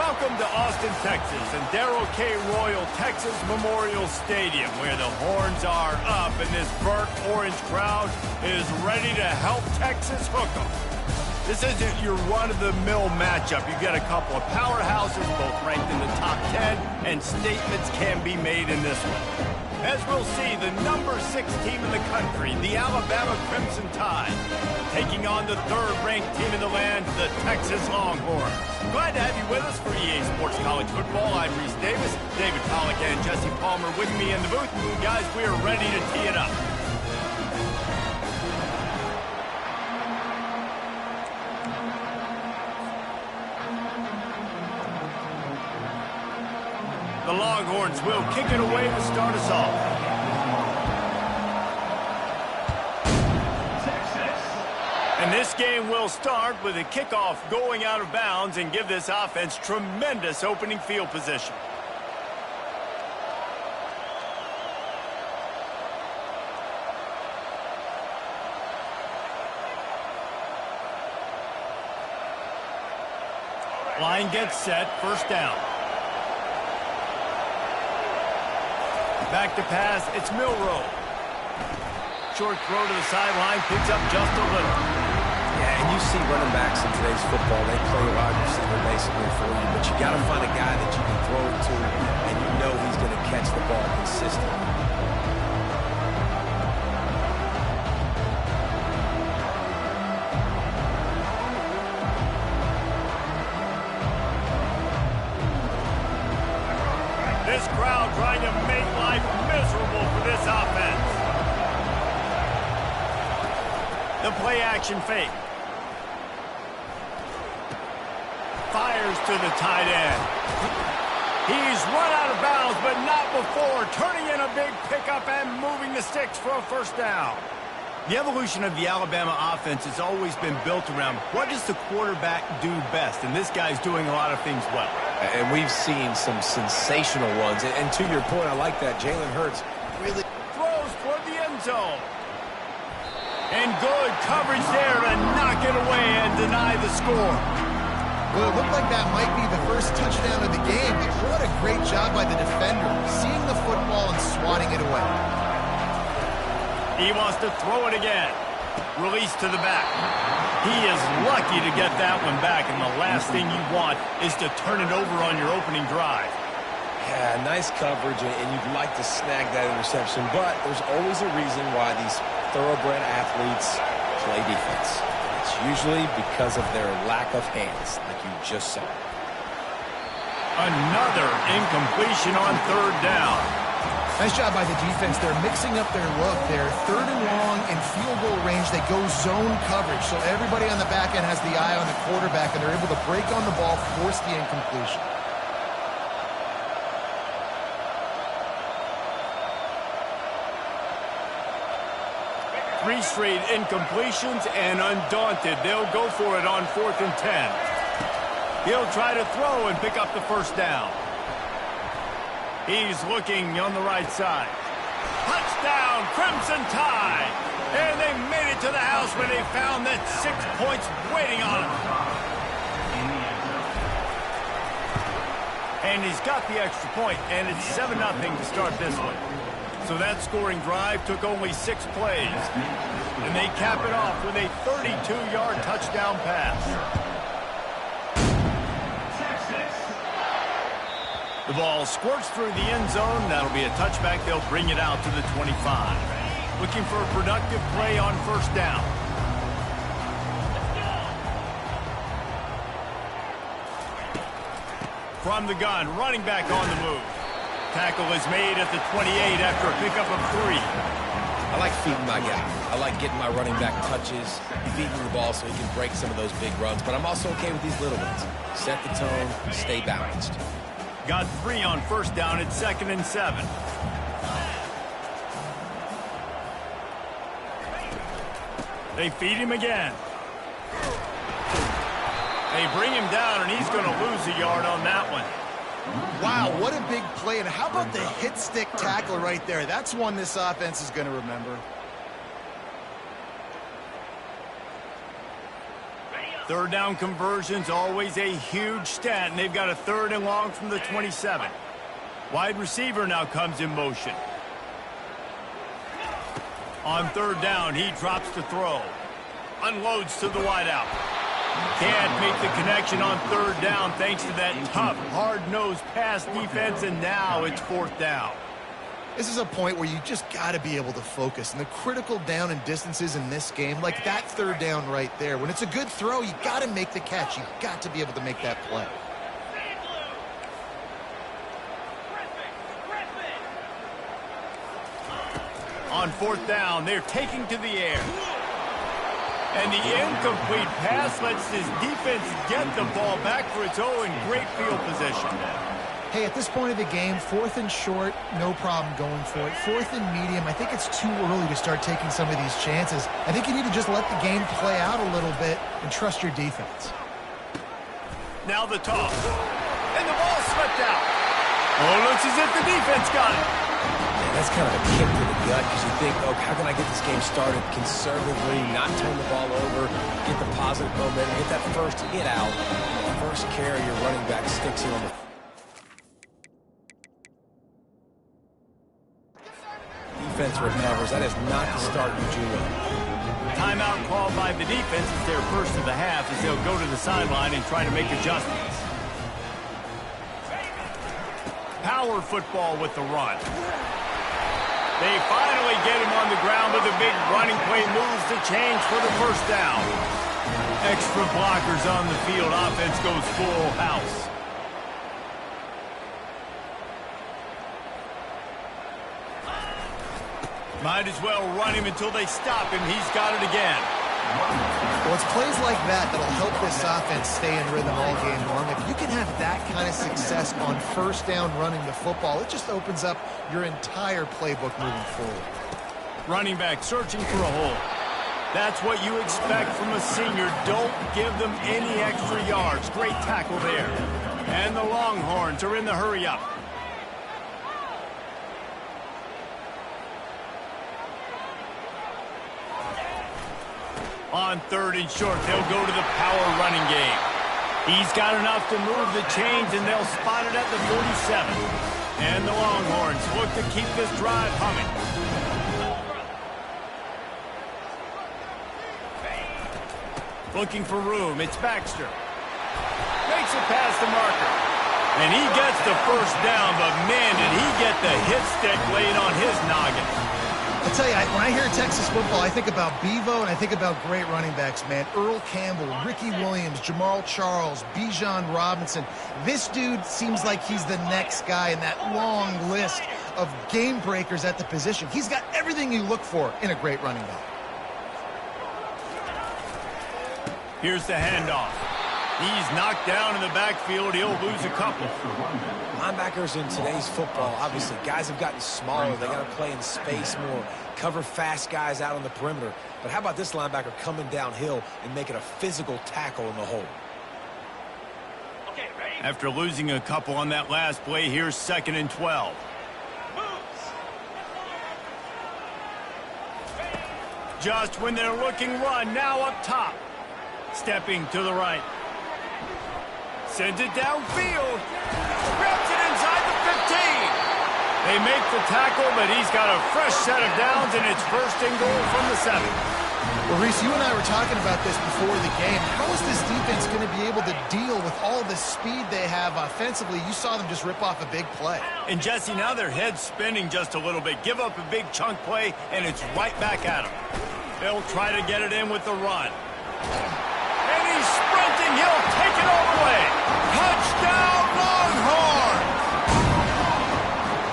Welcome to Austin, Texas, and Darrell K. Royal Texas Memorial Stadium, where the horns are up and this burnt orange crowd is ready to help Texas hook 'em. This isn't your run-of-the-mill matchup. You've got a couple of powerhouses, both ranked in the top 10, and statements can be made in this one. As we'll see, the number 6 team in the country, the Alabama Crimson Tide, taking on the 3rd-ranked team in the land, the Texas Longhorns. Glad to have you with us for EA Sports College Football. I'm Reese Davis, David Pollack and Jesse Palmer with me in the booth. Guys, we are ready to tee it up. The Longhorns will kick it away to start us off. And this game will start with a kickoff going out of bounds and give this offense tremendous opening field position. Line gets set, first down. Back to pass, it's Milroe. Short throw to the sideline, picks up just a little. Yeah, and you see running backs in today's football, they play wide receiver basically for you, but you got to find a guy that you can throw it to, and you know he's going to catch the ball consistently. This crowd trying to make life miserable for this offense. The play-action fake. Fires to the tight end. He's run out of bounds, but not before. Turning in a big pickup and moving the sticks for a first down. The evolution of the Alabama offense has always been built around what does the quarterback do best, and this guy's doing a lot of things well. And we've seen some sensational ones. And to your point, I like that. Jalen Hurts really throws toward the end zone. And good coverage there to knock it away and deny the score. Well, it looked like that might be the first touchdown of the game. What a great job by the defender, seeing the football and swatting it away. He wants to throw it again. Release to the back. He is lucky to get that one back, and the last thing you want is to turn it over on your opening drive. Yeah, nice coverage, and you'd like to snag that interception, but there's always a reason why these thoroughbred athletes play defense. It's usually because of their lack of hands, like you just saw. Another incompletion on 3rd down. Nice job by the defense. They're mixing up their look. They're 3rd and long in field goal range. They go zone coverage, so everybody on the back end has the eye on the quarterback, and they're able to break on the ball, force the incompletion. Three straight incompletions, and undaunted, they'll go for it on 4th and 10. He'll try to throw and pick up the first down. He's looking on the right side. Touchdown, Crimson Tide! And they made it to the house when they found that 6 points waiting on him. And he's got the extra point, and it's 7-0 to start this one. So that scoring drive took only 6 plays. And they cap it off with a 32-yard touchdown pass. The ball squirts through the end zone. That'll be a touchback. They'll bring it out to the 25. Looking for a productive play on 1st down. From the gun, running back on the move. Tackle is made at the 28 after a pickup of 3. I like feeding my guy. I like getting my running back touches, feeding the ball so he can break some of those big runs. But I'm also okay with these little ones. Set the tone, stay balanced. Got 3 on 1st down at 2nd and 7. They feed him again. They bring him down, and he's going to lose a yard on that one. Wow, what a big play. And how about the hit stick tackle right there? That's one this offense is going to remember. Third down conversion's always a huge stat, and they've got a 3rd and long from the 27. Wide receiver now comes in motion. On 3rd down, he drops to throw. Unloads to the wideout. Can't make the connection on 3rd down thanks to that tough, hard-nosed pass defense, and now it's 4th down. This is a point where you just got to be able to focus. And the critical down and distances in this game, like that 3rd down right there, when it's a good throw, you got to make the catch. You got to be able to make that play. On 4th down, they're taking to the air. And the incomplete pass lets this defense get the ball back for its own great field position. Hey, at this point of the game, 4th and short, no problem going for it. 4th and medium, I think it's too early to start taking some of these chances. I think you need to just let the game play out a little bit and trust your defense. Now the toss. And the ball slipped out. Oh, looks as if the defense got it. Man, that's kind of a kick to the gut because you think, oh, how can I get this game started conservatively, not turn the ball over, get the positive momentum, get that first hit out. The first carry, your running back sticks it on the defense recovers. That is not the start you drew up. Timeout called by the defense is their first of the half as they'll go to the sideline and try to make adjustments. Power football with the run. They finally get him on the ground with a big running play, moves the change for the 1st down. Extra blockers on the field. Offense goes full house. Might as well run him until they stop him. He's got it again. Well, it's plays like that that'll help this offense stay in rhythm all game long. If you can have that kind of success on 1st down running the football, it just opens up your entire playbook moving forward. Running back searching for a hole. That's what you expect from a senior. Don't give them any extra yards. Great tackle there. And the Longhorns are in the hurry-up. On 3rd and short, they'll go to the power running game. He's got enough to move the chains, and they'll spot it at the 47. And the Longhorns look to keep this drive humming. Looking for room, it's Baxter. Makes it past the marker. And he gets the 1st down, but man, did he get the hit stick laid on his noggin. I'll tell you, when I hear Texas football, I think about Bevo and I think about great running backs, man. Earl Campbell, Ricky Williams, Jamal Charles, Bijan Robinson. This dude seems like he's the next guy in that long list of game breakers at the position. He's got everything you look for in a great running back. Here's the handoff. He's knocked down in the backfield. He'll lose a couple. Linebackers in today's football, obviously, guys have gotten smaller. They got to play in space more, cover fast guys out on the perimeter. But how about this linebacker coming downhill and making a physical tackle in the hole? Okay, ready? After losing a couple on that last play, here's 2nd and 12. Just when they're looking run, now up top. Stepping to the right. Sends it downfield. Grabs it inside the 15. They make the tackle, but he's got a fresh set of downs, and it's 1st and goal from the 7. Well, Reese, you and I were talking about this before the game. How is this defense going to be able to deal with all the speed they have offensively? You saw them just rip off a big play. And, Jesse, now their head's spinning just a little bit. Give up a big chunk play, and it's right back at them. They'll try to get it in with the run. And he's sprinting. He'll take it all the way. Touchdown, Longhorn!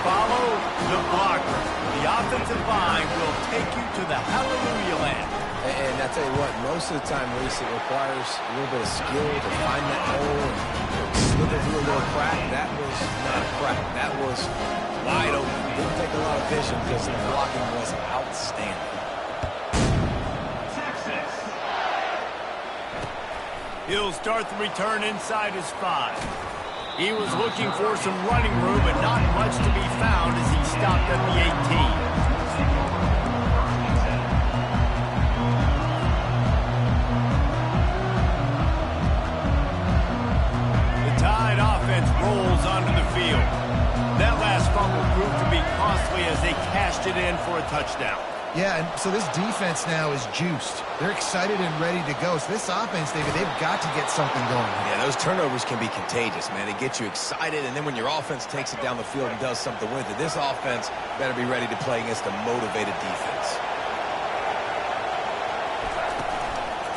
Follow the blocker. The offensive line will take you to the hallelujah land. And I tell you what, most of the time, Reese, it requires a little bit of skill to find that hole and slither through a little crack. That was not a crack. That was wide open. Didn't take a lot of vision because the blocking was outstanding. He'll start the return inside his 5. He was looking for some running room, but not much to be found as he stopped at the 18. touchdown. Yeah, and so this defense now is juiced. They're excited and ready to go. So this offense, David, they've got to get something going. Yeah, those turnovers can be contagious, man. They get you excited, and then when your offense takes it down the field and does something with it, this offense better be ready to play against a motivated defense.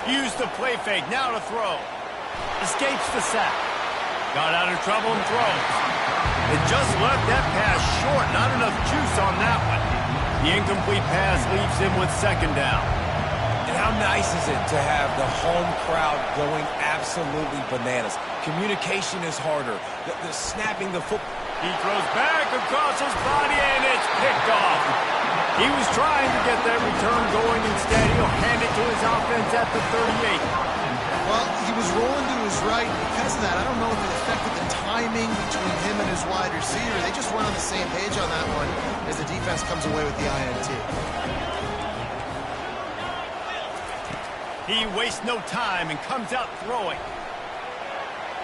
Use the play fake, now to throw. Escapes the sack. Got out of trouble and throws. It just left that pass short. Not enough juice on that one. The incomplete pass leaves him with second down. And how nice is it to have the home crowd going absolutely bananas? Communication is harder. The snapping the football. He throws back across his body, and it's picked off. He was trying to get that return going. Instead, he'll hand it to his offense at the 38. Well, he was rolling to his right. Because of that, I don't know if it affected the timing between him and his wide receiver. They just weren't on the same page on that one as the defense comes away with the INT. He wastes no time and comes out throwing.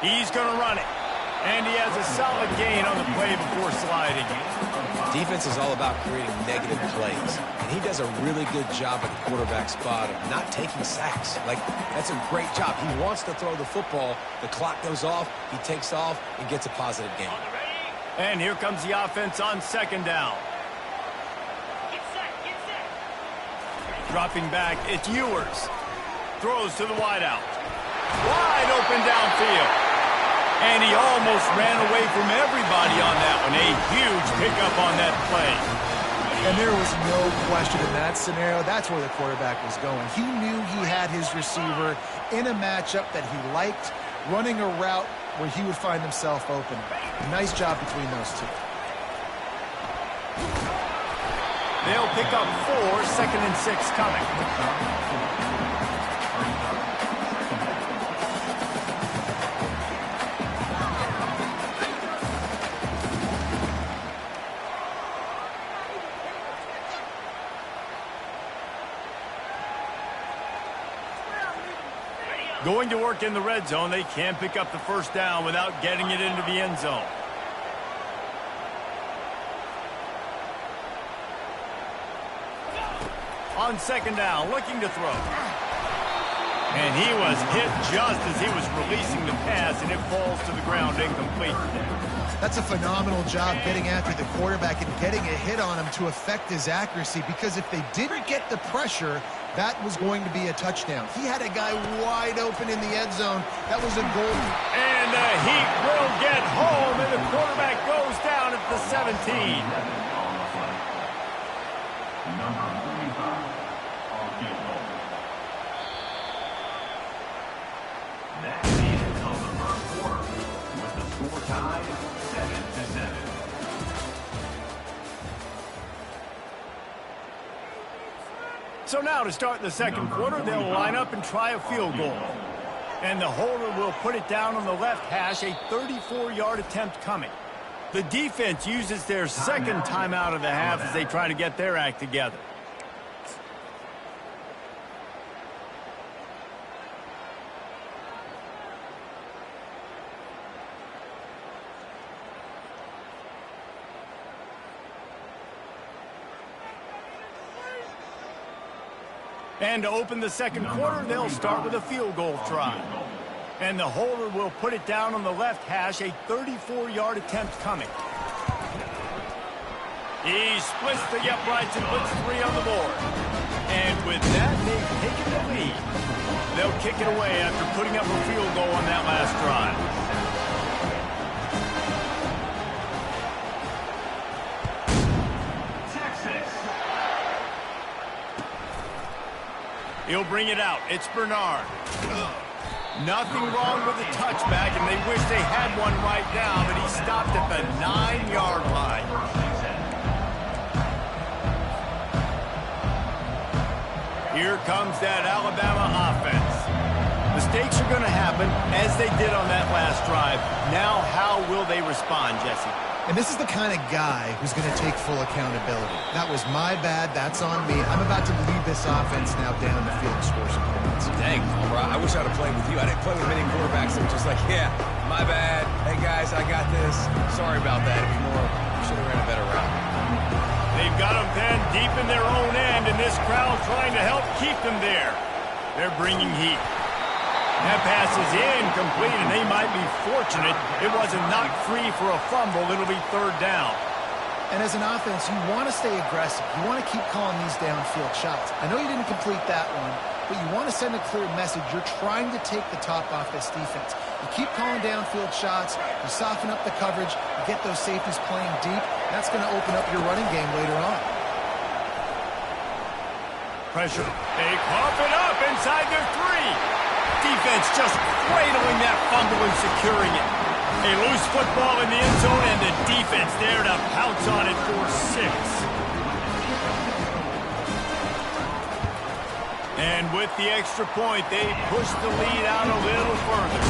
He's going to run it. And he has a solid gain on the play before sliding. Defense is all about creating negative plays, and he does a really good job at the quarterback spot of not taking sacks. Like, that's a great job. He wants to throw the football. The clock goes off. He takes off and gets a positive gain. And here comes the offense on second down. Dropping back, it's Ewers. Throws to the wideout. Wide open downfield. And he almost ran away from everybody on that one. A huge pickup on that play. And there was no question in that scenario. That's where the quarterback was going. He knew he had his receiver in a matchup that he liked, running a route where he would find himself open. Nice job between those two. They'll pick up 4, 2nd and 6 coming. Going to work in the red zone, they can't pick up the first down without getting it into the end zone. On second down, looking to throw. And he was hit just as he was releasing the pass, and it falls to the ground incomplete. That's a phenomenal job getting after the quarterback and getting a hit on him to affect his accuracy, because if they didn't get the pressure, that was going to be a touchdown. He had a guy wide open in the end zone. That was a goal. And the Heat will get home, and the quarterback goes down at the 17. That's the end of the first quarter, with the score tied 7-7. So now to start the second quarter, they'll line up and try a field goal. And the holder will put it down on the left hash, a 34-yard attempt coming. The defense uses their second timeout of the half as they try to get their act together. And to open the second quarter, they'll start with a field goal try. And the holder will put it down on the left hash, a 34-yard attempt coming. He splits the uprights and puts 3 on the board. And with that, they've taken the lead. They'll kick it away after putting up a field goal on that last drive. He'll bring it out. It's Bernard. Nothing wrong with the touchback, and they wish they had one right now, but he stopped at the 9-yard line. Here comes that Alabama offense. Mistakes are going to happen, as they did on that last drive. Now, how will they respond, Jesse? And this is the kind of guy who's going to take full accountability. That was my bad. That's on me. I'm about to lead this offense now down the field and score some points. Dang, I wish I'd have played with you. I didn't play with many quarterbacks that were just like, yeah, my bad. Hey, guys, I got this. Sorry about that. It was more, should have ran a better route. They've got them pinned deep in their own end, and this crowd trying to help keep them there. They're bringing heat. That pass is incomplete, and they might be fortunate it wasn't knocked free for a fumble. It'll be third down. And as an offense, you want to stay aggressive. You want to keep calling these downfield shots. I know you didn't complete that one, but you want to send a clear message. You're trying to take the top off this defense. You keep calling downfield shots. You soften up the coverage. You get those safeties playing deep. That's going to open up your running game later on. Pressure. They cough it up inside their 3. Defense just cradling that fumble and securing it. A loose football in the end zone, and the defense there to pounce on it for 6. And with the extra point, they push the lead out a little further.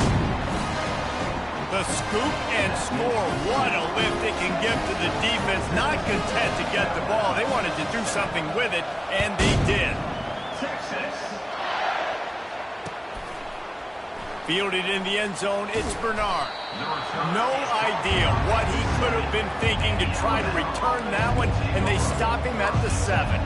The scoop and score. What a lift it can give to the defense. Not content to get the ball. They wanted to do something with it, and they did. Fielded in the end zone, it's Bernard. No idea what he could have been thinking to try to return that one, and they stop him at the 7.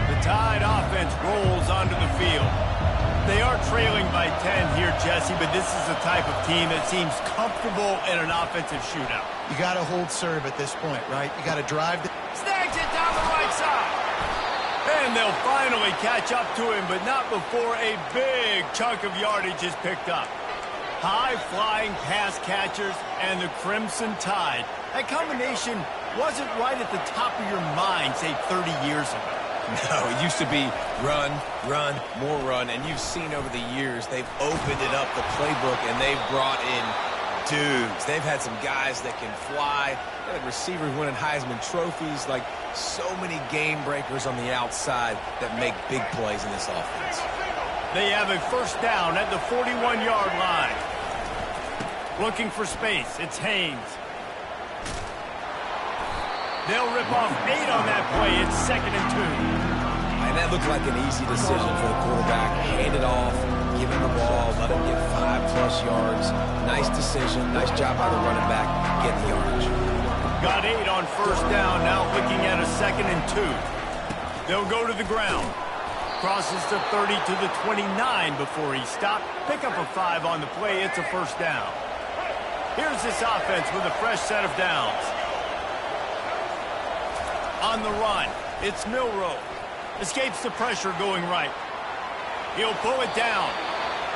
The Tide offense rolls onto the field. They are trailing by 10 here, Jesse, but this is the type of team that seems comfortable in an offensive shootout. You got to hold serve at this point, right? You got to drive. Snags it down the right side. And they'll finally catch up to him, but not before a big chunk of yardage is picked up. High-flying pass catchers and the Crimson Tide. That combination wasn't right at the top of your mind, say, 30 years ago. No, it used to be run, run, more run, and you've seen over the years they've opened it up, the playbook, and they've brought in dudes. They've had some guys that can fly. They had receivers winning Heisman trophies, like so many game breakers on the outside that make big plays in this offense. They have a first down at the 41-yard line. Looking for space, it's Haynes. They'll rip off 8 on that play. It's 2nd and 2. And that looked like an easy decision for the quarterback. Hand it off, give him the ball, let him get 5+ yards. Nice decision. Nice job by the running back getting the yardage. Got 8 on first down. Now looking at a 2nd and 2. They'll go to the ground. Crosses the 30 to the 29 before he stopped. Pick up a 5 on the play. It's a first down. Here's this offense with a fresh set of downs. On the run, it's Milroe. Escapes the pressure going right. He'll pull it down.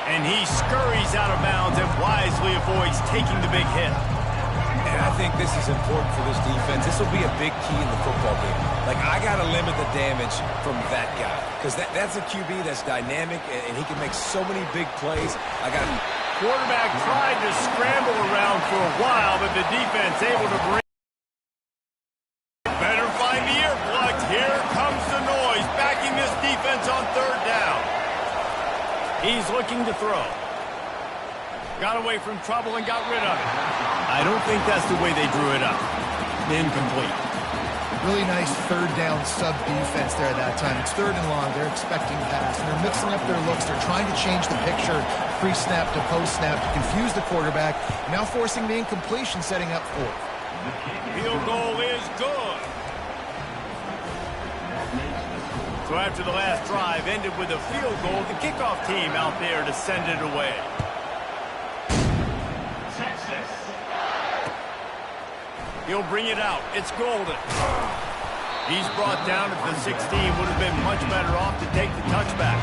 And he scurries out of bounds and wisely avoids taking the big hit. And I think this is important for this defense. This will be a big key in the football game. Like, I got to limit the damage from that guy. Because that's a QB that's dynamic, and he can make so many big plays. Quarterback tried to scramble around for a while, but the defense able to bring. Better find the earplugs. Here comes the noise, backing this defense on third down. He's looking to throw. Got away from trouble and got rid of it. I don't think that's the way they drew it up. Incomplete. Really nice third down sub defense there at that time. It's 3rd and long. They're expecting pass, and they're mixing up their looks. They're trying to change the picture pre-snap to post-snap to confuse the quarterback. Now forcing the incompletion, setting up 4th. Field goal is good. So after the last drive ended with a field goal, the kickoff team out there to send it away. He'll bring it out. It's Golden. He's brought down at the 16. Would have been much better off to take the touchback.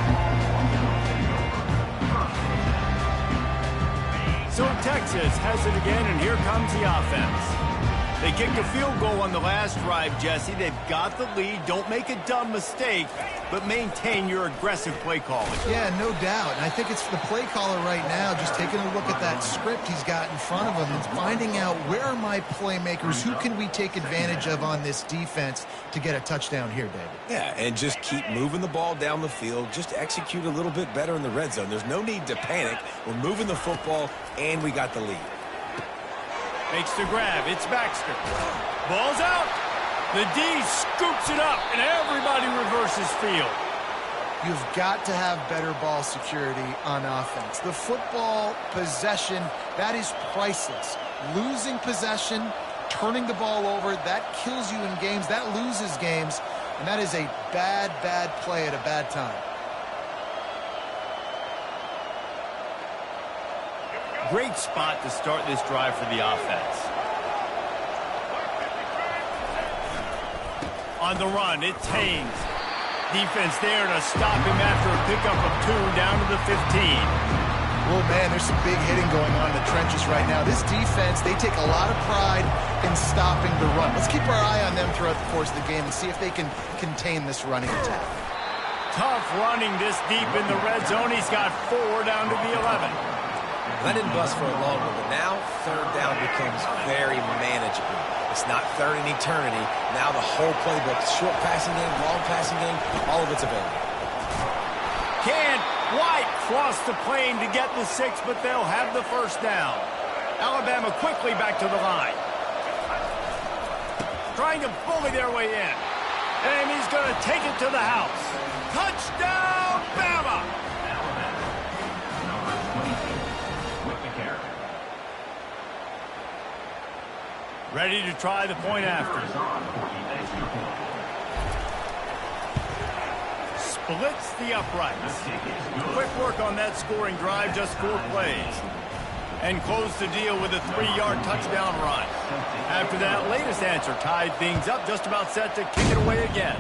So Texas has it again, and here comes the offense. They kicked a field goal on the last drive, Jesse. They've got the lead. Don't make a dumb mistake, but maintain your aggressive play calling. Yeah, no doubt. And I think it's the play caller right now just taking a look at that script he's got in front of him and finding out where are my playmakers, who can we take advantage of on this defense to get a touchdown here, David. Yeah, and just keep moving the ball down the field. Just execute a little bit better in the red zone. There's no need to panic. We're moving the football, and we got the lead. Makes the grab. It's Baxter. Ball's out. The D scoops it up, and everybody reverses field. You've got to have better ball security on offense. The football possession, that is priceless. Losing possession, turning the ball over, that kills you in games, that loses games, and that is a bad, bad play at a bad time. Great spot to start this drive for the offense. On the run, it's Haynes. Defense there to stop him after a pickup of 2 down to the 15. Oh, man, there's some big hitting going on in the trenches right now. This defense, they take a lot of pride in stopping the run. Let's keep our eye on them throughout the course of the game and see if they can contain this running attack. Tough running this deep in the red zone. He's got 4 down to the 11. That didn't bust for a long one, but now third down becomes very manageable. It's not third in eternity. Now the whole playbook, short passing game, long passing game, all of it's available. White crossed the plane to get the 6, but they'll have the first down. Alabama quickly back to the line. Trying to bully their way in. And he's going to take it to the house. Touchdown, Bama! Ready to try the point after. Splits the uprights. Quick work on that scoring drive, just 4 plays. And close the deal with a 3-yard touchdown run. After that latest answer tied things up, just about set to kick it away again.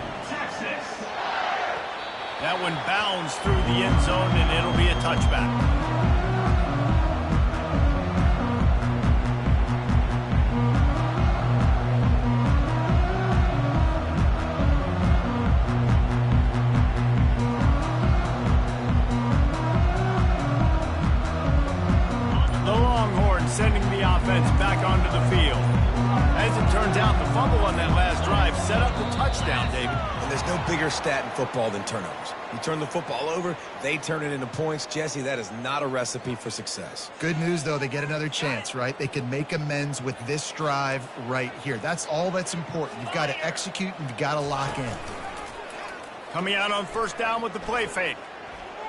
That one bounds through the end zone, and it'll be a touchback. Sending the offense back onto the field. As it turns out, the fumble on that last drive set up the touchdown, David. And there's no bigger stat in football than turnovers. You turn the football over, they turn it into points. Jesse, that is not a recipe for success. Good news, though, they get another chance, right? They can make amends with this drive right here. That's all that's important. You've got to execute and you've got to lock in. Coming out on first down with the play fake.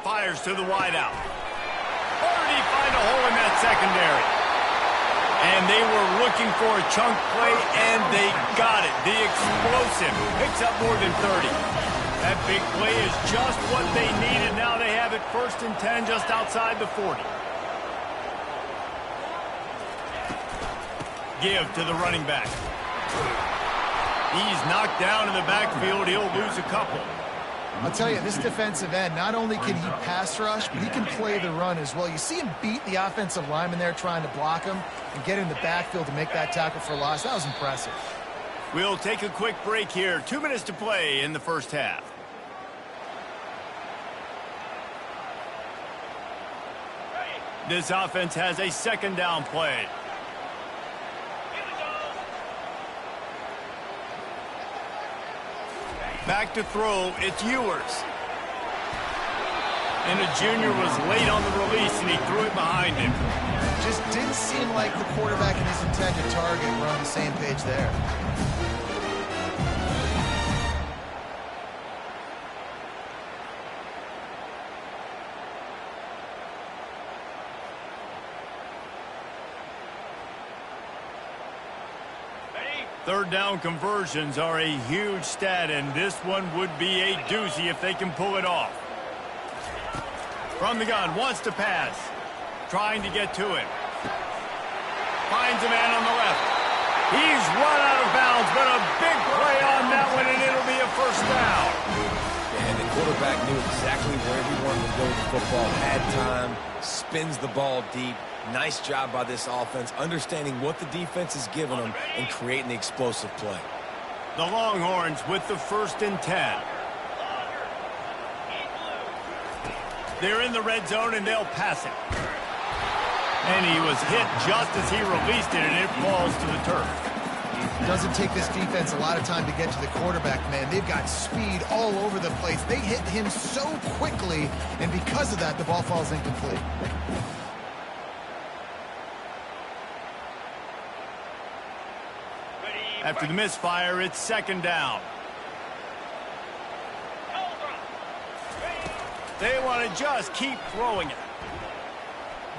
Fires to the wideout. Already find a hole in that secondary. And they were looking for a chunk play, and they got it. The explosive picks up more than 30. That big play is just what they needed. Now they have it 1st and 10 just outside the 40. Give to the running back. He's knocked down in the backfield. He'll lose a couple. I'll tell you, this defensive end, not only can he pass rush, but he can play the run as well. You see him beat the offensive lineman there trying to block him and get in the backfield to make that tackle for loss. That was impressive. We'll take a quick break here. 2 minutes to play in the first half. This offense has a 2nd down play. Back to throw, it's Ewers. And the junior was late on the release, and he threw it behind him. Just didn't seem like the quarterback and his intended target were on the same page there. Third down conversions are a huge stat, and this one would be a doozy if they can pull it off. From the gun, wants to pass. Trying to get to him. Finds a man on the left. He's run out of bounds, but a big play on that one, and it'll be a first down. And the quarterback knew exactly where he wanted to go with the football. Had time, spins the ball deep. Nice job by this offense, understanding what the defense is giving them and creating the explosive play. The Longhorns with the 1st and 10. They're in the red zone, and they'll pass it. And he was hit just as he released it, and it falls to the turf. Doesn't take this defense a lot of time to get to the quarterback, man. They've got speed all over the place. They hit him so quickly, and because of that, the ball falls incomplete. After the misfire, it's 2nd down. They want to just keep throwing it.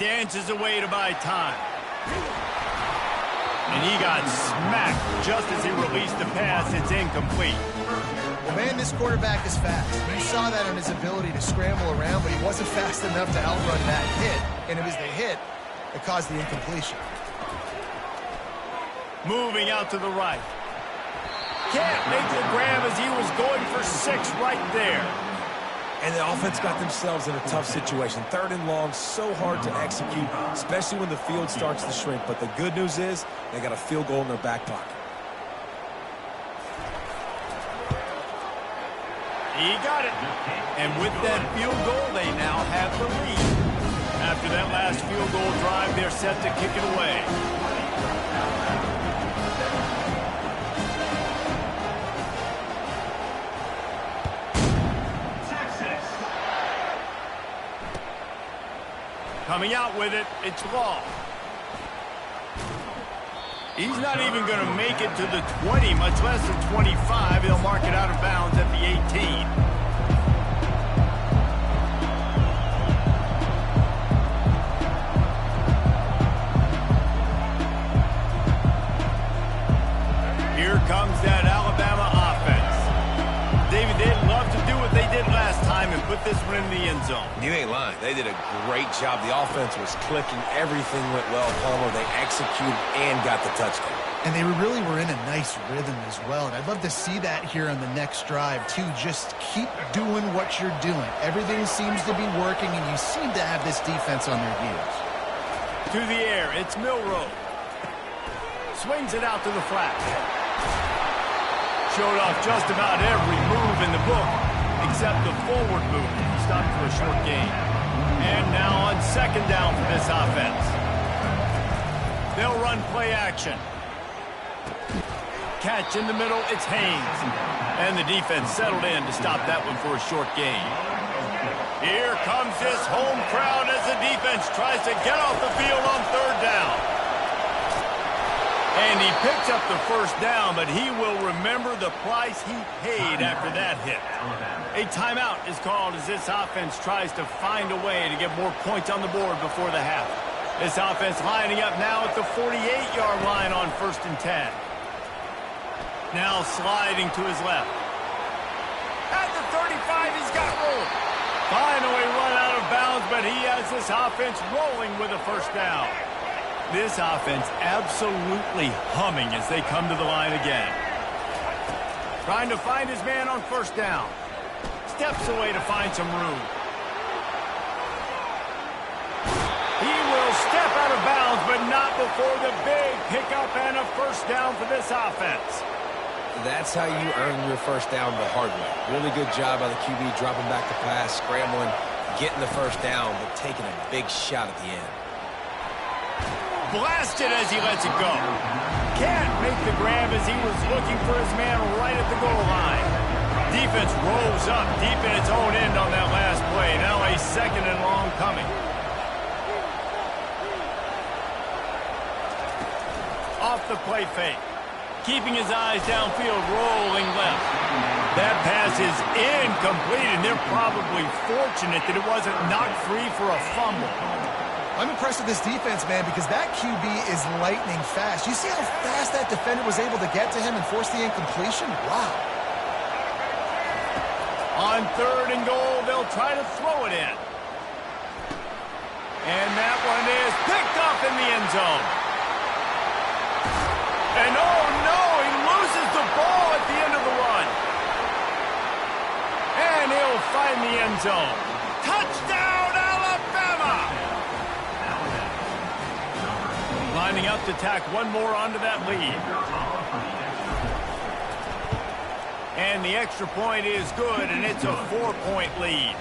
Dances away to buy time. And he got smacked just as he released the pass. It's incomplete. Well, man, this quarterback is fast. You saw that in his ability to scramble around, but he wasn't fast enough to outrun that hit. And it was the hit that caused the incompletion. Moving out to the right. Can't make the grab as he was going for 6 right there. And the offense got themselves in a tough situation. 3rd and long, so hard to execute, especially when the field starts to shrink. But the good news is they got a field goal in their back pocket. He got it. And with that field goal, they now have the lead. After that last field goal drive, they're set to kick it away. Coming out with it, it's Law. He's not even going to make it to the 20, much less the 25. He'll mark it out of bounds at the 18. Here comes that Alabama offense. David, they'd love to do what they did last time and put this one in the end zone. You ain't lying. They did a great job. The offense was clicking. Everything went well, Palmer. They executed and got the touchdown. And they really were in a nice rhythm as well. And I'd love to see that here on the next drive, too. Just keep doing what you're doing. Everything seems to be working, and you seem to have this defense on their heels. To the air, it's Milroe. Swings it out to the flat. Showed off just about every move in the book, except the forward move. Stopped for a short gain. And now on 2nd down for this offense. They'll run play action. Catch in the middle, it's Haynes. And the defense settled in to stop that one for a short gain. Here comes this home crowd as the defense tries to get off the field on 3rd down. And he picks up the 1st down, but he will remember the price he paid after that hit. A timeout is called as this offense tries to find a way to get more points on the board before the half. This offense lining up now at the 48-yard line on 1st and 10. Now sliding to his left. At the 35, he's got room. Finally run out of bounds, but he has this offense rolling with a 1st down. This offense absolutely humming as they come to the line again. Trying to find his man on 1st down. Steps away to find some room. He will step out of bounds, but not before the big pickup and a 1st down for this offense. That's how you earn your 1st down the hard way. Really good job by the QB dropping back the pass, scrambling, getting the 1st down, but taking a big shot at the end. Blasted as he lets it go. Can't make the grab as he was looking for his man right at the goal line. Defense rolls up deep in its own end on that last play. Now a 2nd and long coming. Off the play fake. Keeping his eyes downfield, rolling left. That pass is incomplete, and they're probably fortunate that it wasn't knocked free for a fumble. I'm impressed with this defense, man, because that QB is lightning fast. You see how fast that defender was able to get to him and force the incompletion? Wow. On 3rd and goal, they'll try to throw it in. And that one is picked off in the end zone. And oh no, he loses the ball at the end of the run. And he'll find the end zone. Touchdown, Alabama! Lining up to tack one more onto that lead. And the extra point is good, and it's a 4-point lead.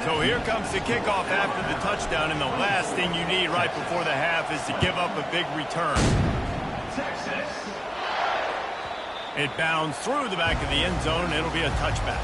So here comes the kickoff after the touchdown, and the last thing you need right before the half is to give up a big return. Texas. It bounds through the back of the end zone, and it'll be a touchback.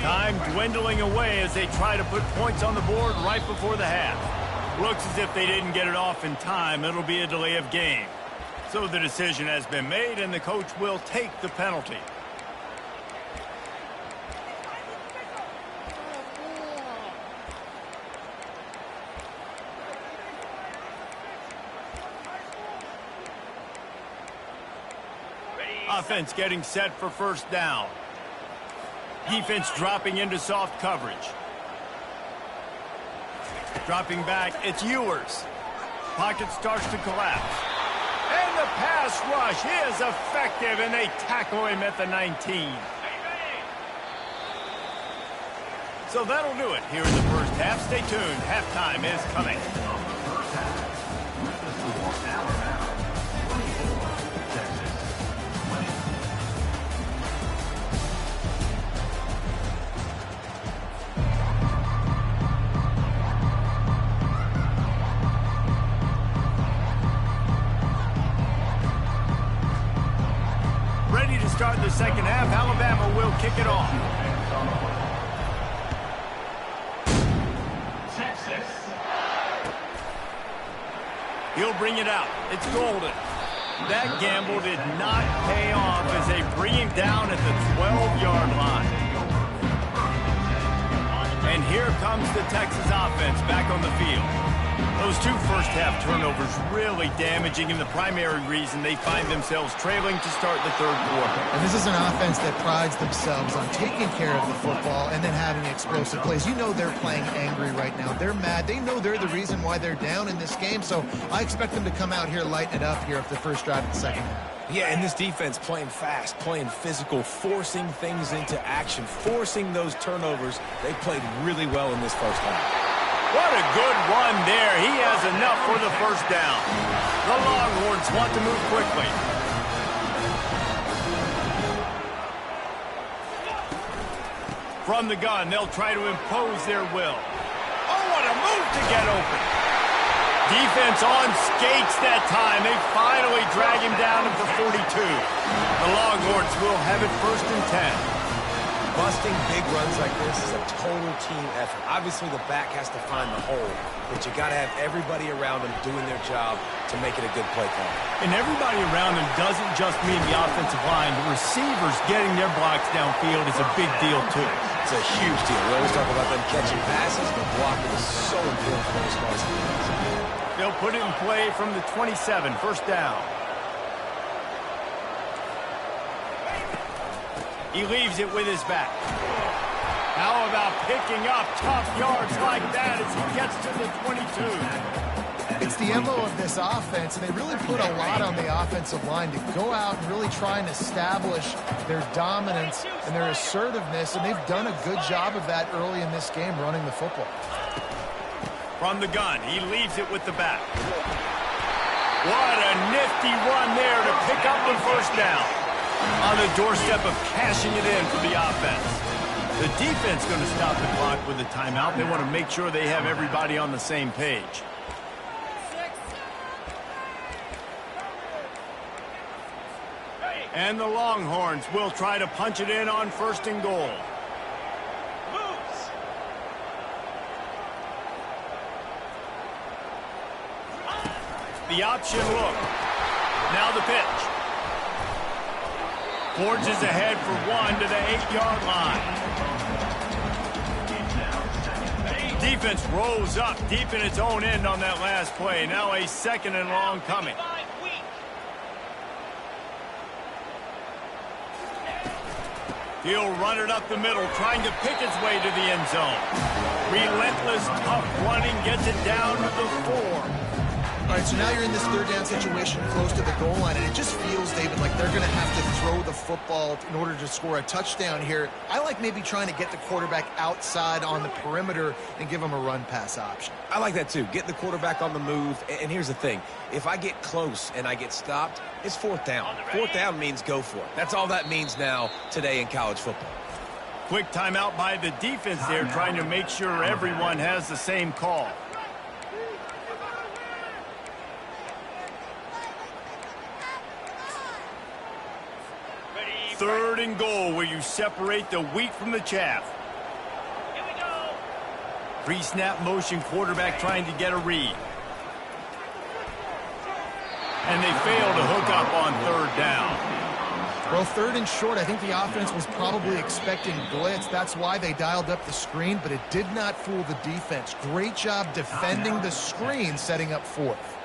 Time dwindling away as they try to put points on the board right before the half. Looks as if they didn't get it off in time. It'll be a delay of game. So the decision has been made, and the coach will take the penalty. Offense getting set for first down. Defense dropping into soft coverage. Dropping back, it's Ewers. Pocket starts to collapse. And the pass rush is effective, and they tackle him at the 19. So that'll do it here in the first half. Stay tuned. Halftime is coming. Ready to start the second half. Alabama will kick it off. Texas. He'll bring it out. It's Golden. That gamble did not pay off as they bring him down at the 12-yard line. And here comes the Texas offense back on the field. Those two first-half turnovers really damaging, and the primary reason they find themselves trailing to start the third quarter. And this is an offense that prides themselves on taking care of the football and then having explosive plays. You know they're playing angry right now. They're mad. They know they're the reason why they're down in this game, so I expect them to come out here, lighten it up here at the first drive of the second half. Yeah, and this defense playing fast, playing physical, forcing things into action, forcing those turnovers. They played really well in this first half. What a good run there. He has enough for the first down. The Longhorns want to move quickly. From the gun, they'll try to impose their will. Oh, what a move to get open. Defense on skates that time. They finally drag him down at the 42. The Longhorns will have it first and 10. Busting big runs like this is a total team effort. Obviously, the back has to find the hole, but you got to have everybody around them doing their job to make it a good play call. And everybody around them doesn't just mean the offensive line. The receivers getting their blocks downfield is a big deal, too. It's a huge deal. We always talk about them catching passes, but blocking is so important for those guys. They'll put it in play from the 27, first down. He leaves it with his back. How about picking up tough yards like that as he gets to the 22? It's the MO of this offense, and they really put a lot on the offensive line to go out and really try and establish their dominance and their assertiveness, and they've done a good job of that early in this game running the football. From the gun, he leaves it with the back. What a nifty run there to pick up the first down. On the doorstep of cashing it in for the offense. The defense going to stop the clock with a timeout. They want to make sure they have everybody on the same page. And the Longhorns will try to punch it in on first and goal. The option look. Now the pitch. Forges ahead for one to the 8-yard line. Defense rolls up deep in its own end on that last play. Now a second and long coming. He'll run it up the middle, trying to pick its way to the end zone. Relentless, tough running gets it down to the 4. All right, so now you're in this third down situation close to the goal line, and it just feels, David, like they're going to have to throw the football in order to score a touchdown here. I like maybe trying to get the quarterback outside on the perimeter and give him a run-pass option. I like that, too. Get the quarterback on the move. And here's the thing. If I get close and I get stopped, it's fourth down. Fourth down means go for it. That's all that means now today in college football. Quick timeout by the defense there, trying to make sure everyone has the same call. Third and goal, where you separate the wheat from the chaff. Pre-snap motion quarterback trying to get a read. And they fail to hook up on third down. Well, third and short, I think the offense was probably expecting blitz. That's why they dialed up the screen, but it did not fool the defense. Great job defending the screen, setting up fourth.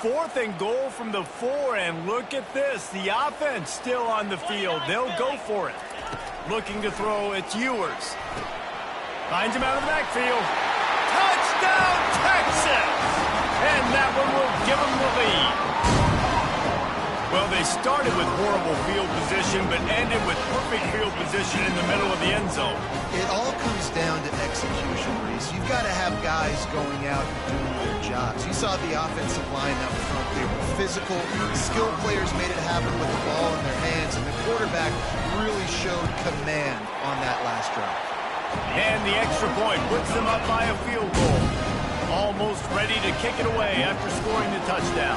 Fourth and goal from the 4, and look at this. The offense still on the field. They'll go for it. Looking to throw, it's Ewers. Finds him out of the backfield. Touchdown, Texas! And that one will give them the lead. Well, they started with horrible field position, but ended with perfect field position in the middle of the end zone. It all comes down to execution, Reese. You've got to have guys going out and doing their jobs. You saw the offensive line out front. They were physical. Skilled players made it happen with the ball in their hands, and the quarterback really showed command on that last drive. And the extra point puts them up by a field goal. Almost ready to kick it away after scoring the touchdown.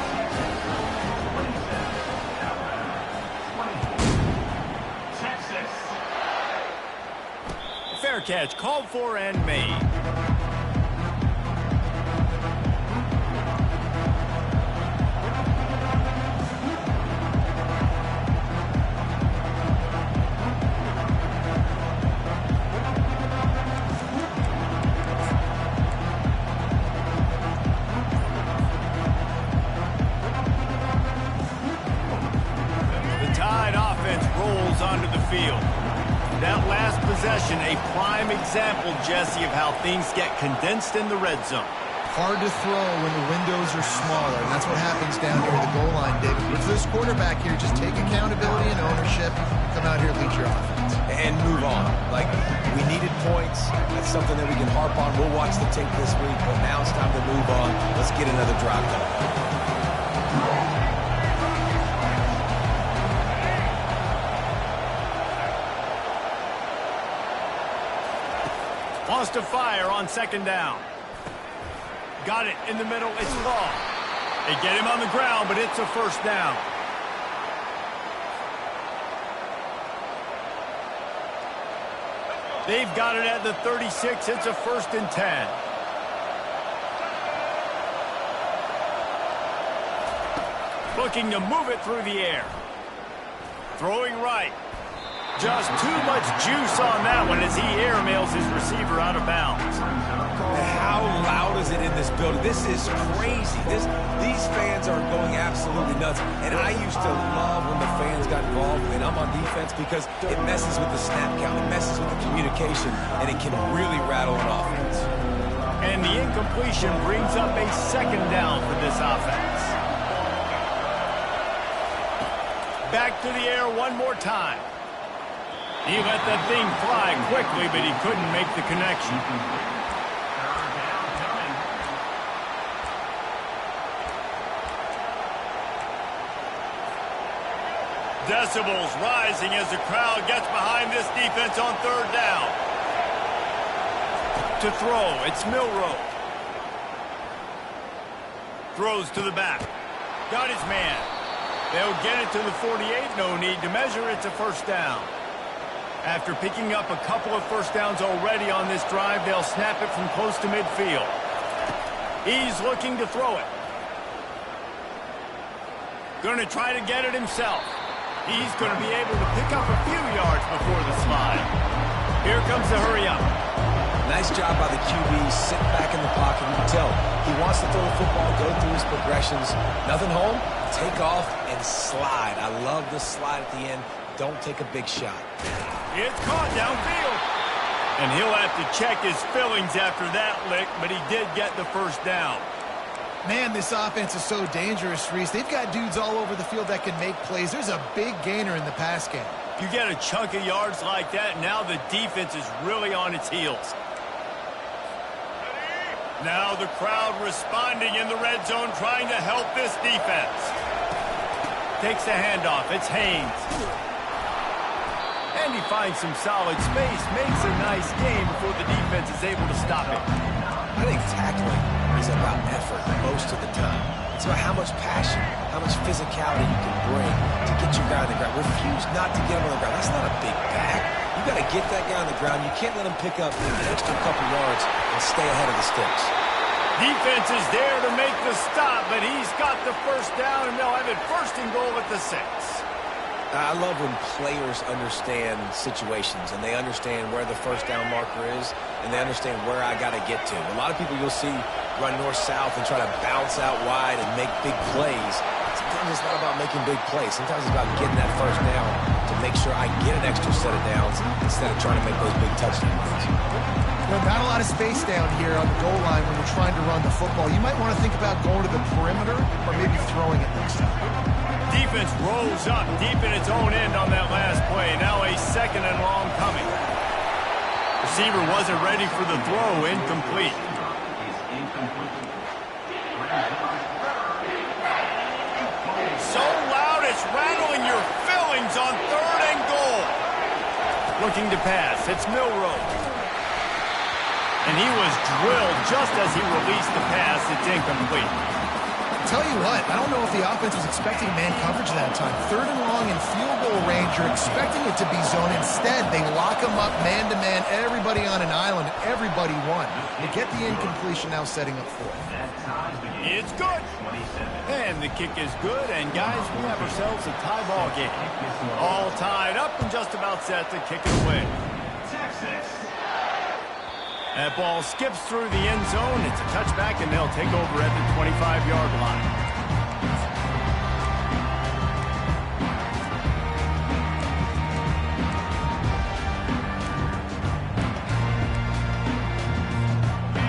Fair catch called for and made. Onto the field. That last possession, a prime example, Jesse, of how things get condensed in the red zone. Hard to throw when the windows are smaller, and that's what happens down here at the goal line, David. With this quarterback here, just take accountability and ownership. Come out here, lead your offense. And move on. Like, we needed points. That's something that we can harp on. We'll watch the tape this week, but now it's time to move on. Let's get another drive going. Wants to fire on second down. Got it in the middle. It's long. They get him on the ground, but it's a first down. They've got it at the 36. It's a 1st and 10. Looking to move it through the air. Throwing right. Just too much juice on that one as he airmails his receiver out of bounds. How loud is it in this building? This is crazy. These fans are going absolutely nuts. And I used to love when the fans got involved, and I'm on defense, because it messes with the snap count, it messes with the communication, and it can really rattle an offense. And the incompletion brings up a second down for this offense. Back to the air one more time. He let that thing fly quickly, but he couldn't make the connection. Decibels rising as the crowd gets behind this defense on third down. To throw, it's Milroe. Throws to the back. Got his man. They'll get it to the 48. No need to measure. It's a first down. After picking up a couple of first downs already on this drive, they'll snap it from close to midfield. He's looking to throw it. Going to try to get it himself. He's going to be able to pick up a few yards before the slide. Here comes the hurry up. Nice job by the QB, sitting back in the pocket. You can tell he wants to throw the football, go through his progressions. Nothing home, take off and slide. I love the slide at the end. Don't take a big shot. It's caught downfield. And he'll have to check his fillings after that lick, but he did get the first down. Man, this offense is so dangerous, Reese. They've got dudes all over the field that can make plays. There's a big gainer in the pass game. You get a chunk of yards like that, now the defense is really on its heels. Now the crowd responding in the red zone, trying to help this defense. Takes the handoff. It's Haynes. And he finds some solid space, makes a nice game before the defense is able to stop it. I think tackling is about effort most of the time. It's about how much passion, how much physicality you can bring to get your guy on the ground. Refuse not to get him on the ground. That's not a big bag. You got to get that guy on the ground. You can't let him pick up an extra couple yards and stay ahead of the sticks. Defense is there to make the stop, but he's got the first down, and they'll have it first and goal at the 6. I love when players understand situations and they understand where the first down marker is and they understand where I got to get to. A lot of people you'll see run north-south and try to bounce out wide and make big plays. Sometimes it's not about making big plays. Sometimes it's about getting that first down to make sure I get an extra set of downs instead of trying to make those big touchdown runs. Well, not a lot of space down here on the goal line when you're trying to run the football. You might want to think about going to the perimeter or maybe throwing it next time. Defense rolls up deep in its own end on that last play. Now a 2nd and long coming. Receiver wasn't ready for the throw. Incomplete. So loud it's rattling your fillings on 3rd and goal. Looking to pass. It's Milroe. And he was drilled just as he released the pass. It's incomplete. Tell you what, I don't know if the offense was expecting man coverage that time. 3rd and long in field goal range, you're expecting it to be zone. Instead, they lock them up man-to-man, everybody on an island, everybody won. They get the incompletion now setting up 4th. It's good. And the kick is good, and guys, we have ourselves a tie ball game. All tied up and just about set to kick it away. That ball skips through the end zone. It's a touchback, and they'll take over at the 25-yard line.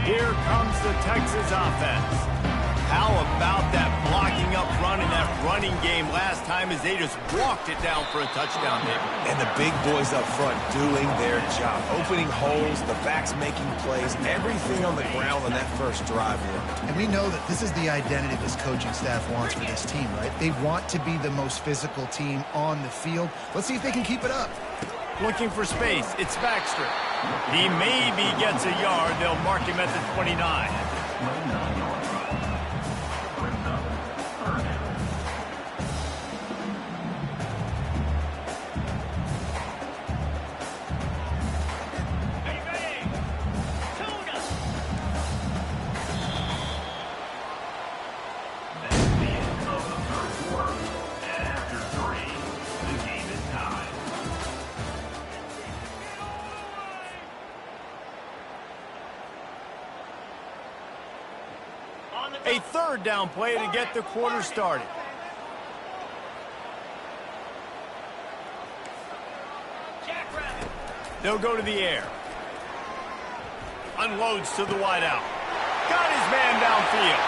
Here comes the Texas offense. How about that blocking up front and that running game last time as they just walked it down for a touchdown, David? And the big boys up front doing their job. Opening holes, the backs making plays, everything on the ground on that first drive worked. And we know that this is the identity this coaching staff wants for this team, right? They want to be the most physical team on the field. Let's see if they can keep it up. Looking for space. It's Baxter. He maybe gets a yard. They'll mark him at the 29. A 3rd down play to get the quarter started. They'll go to the air. Unloads to the wideout. Got his man downfield.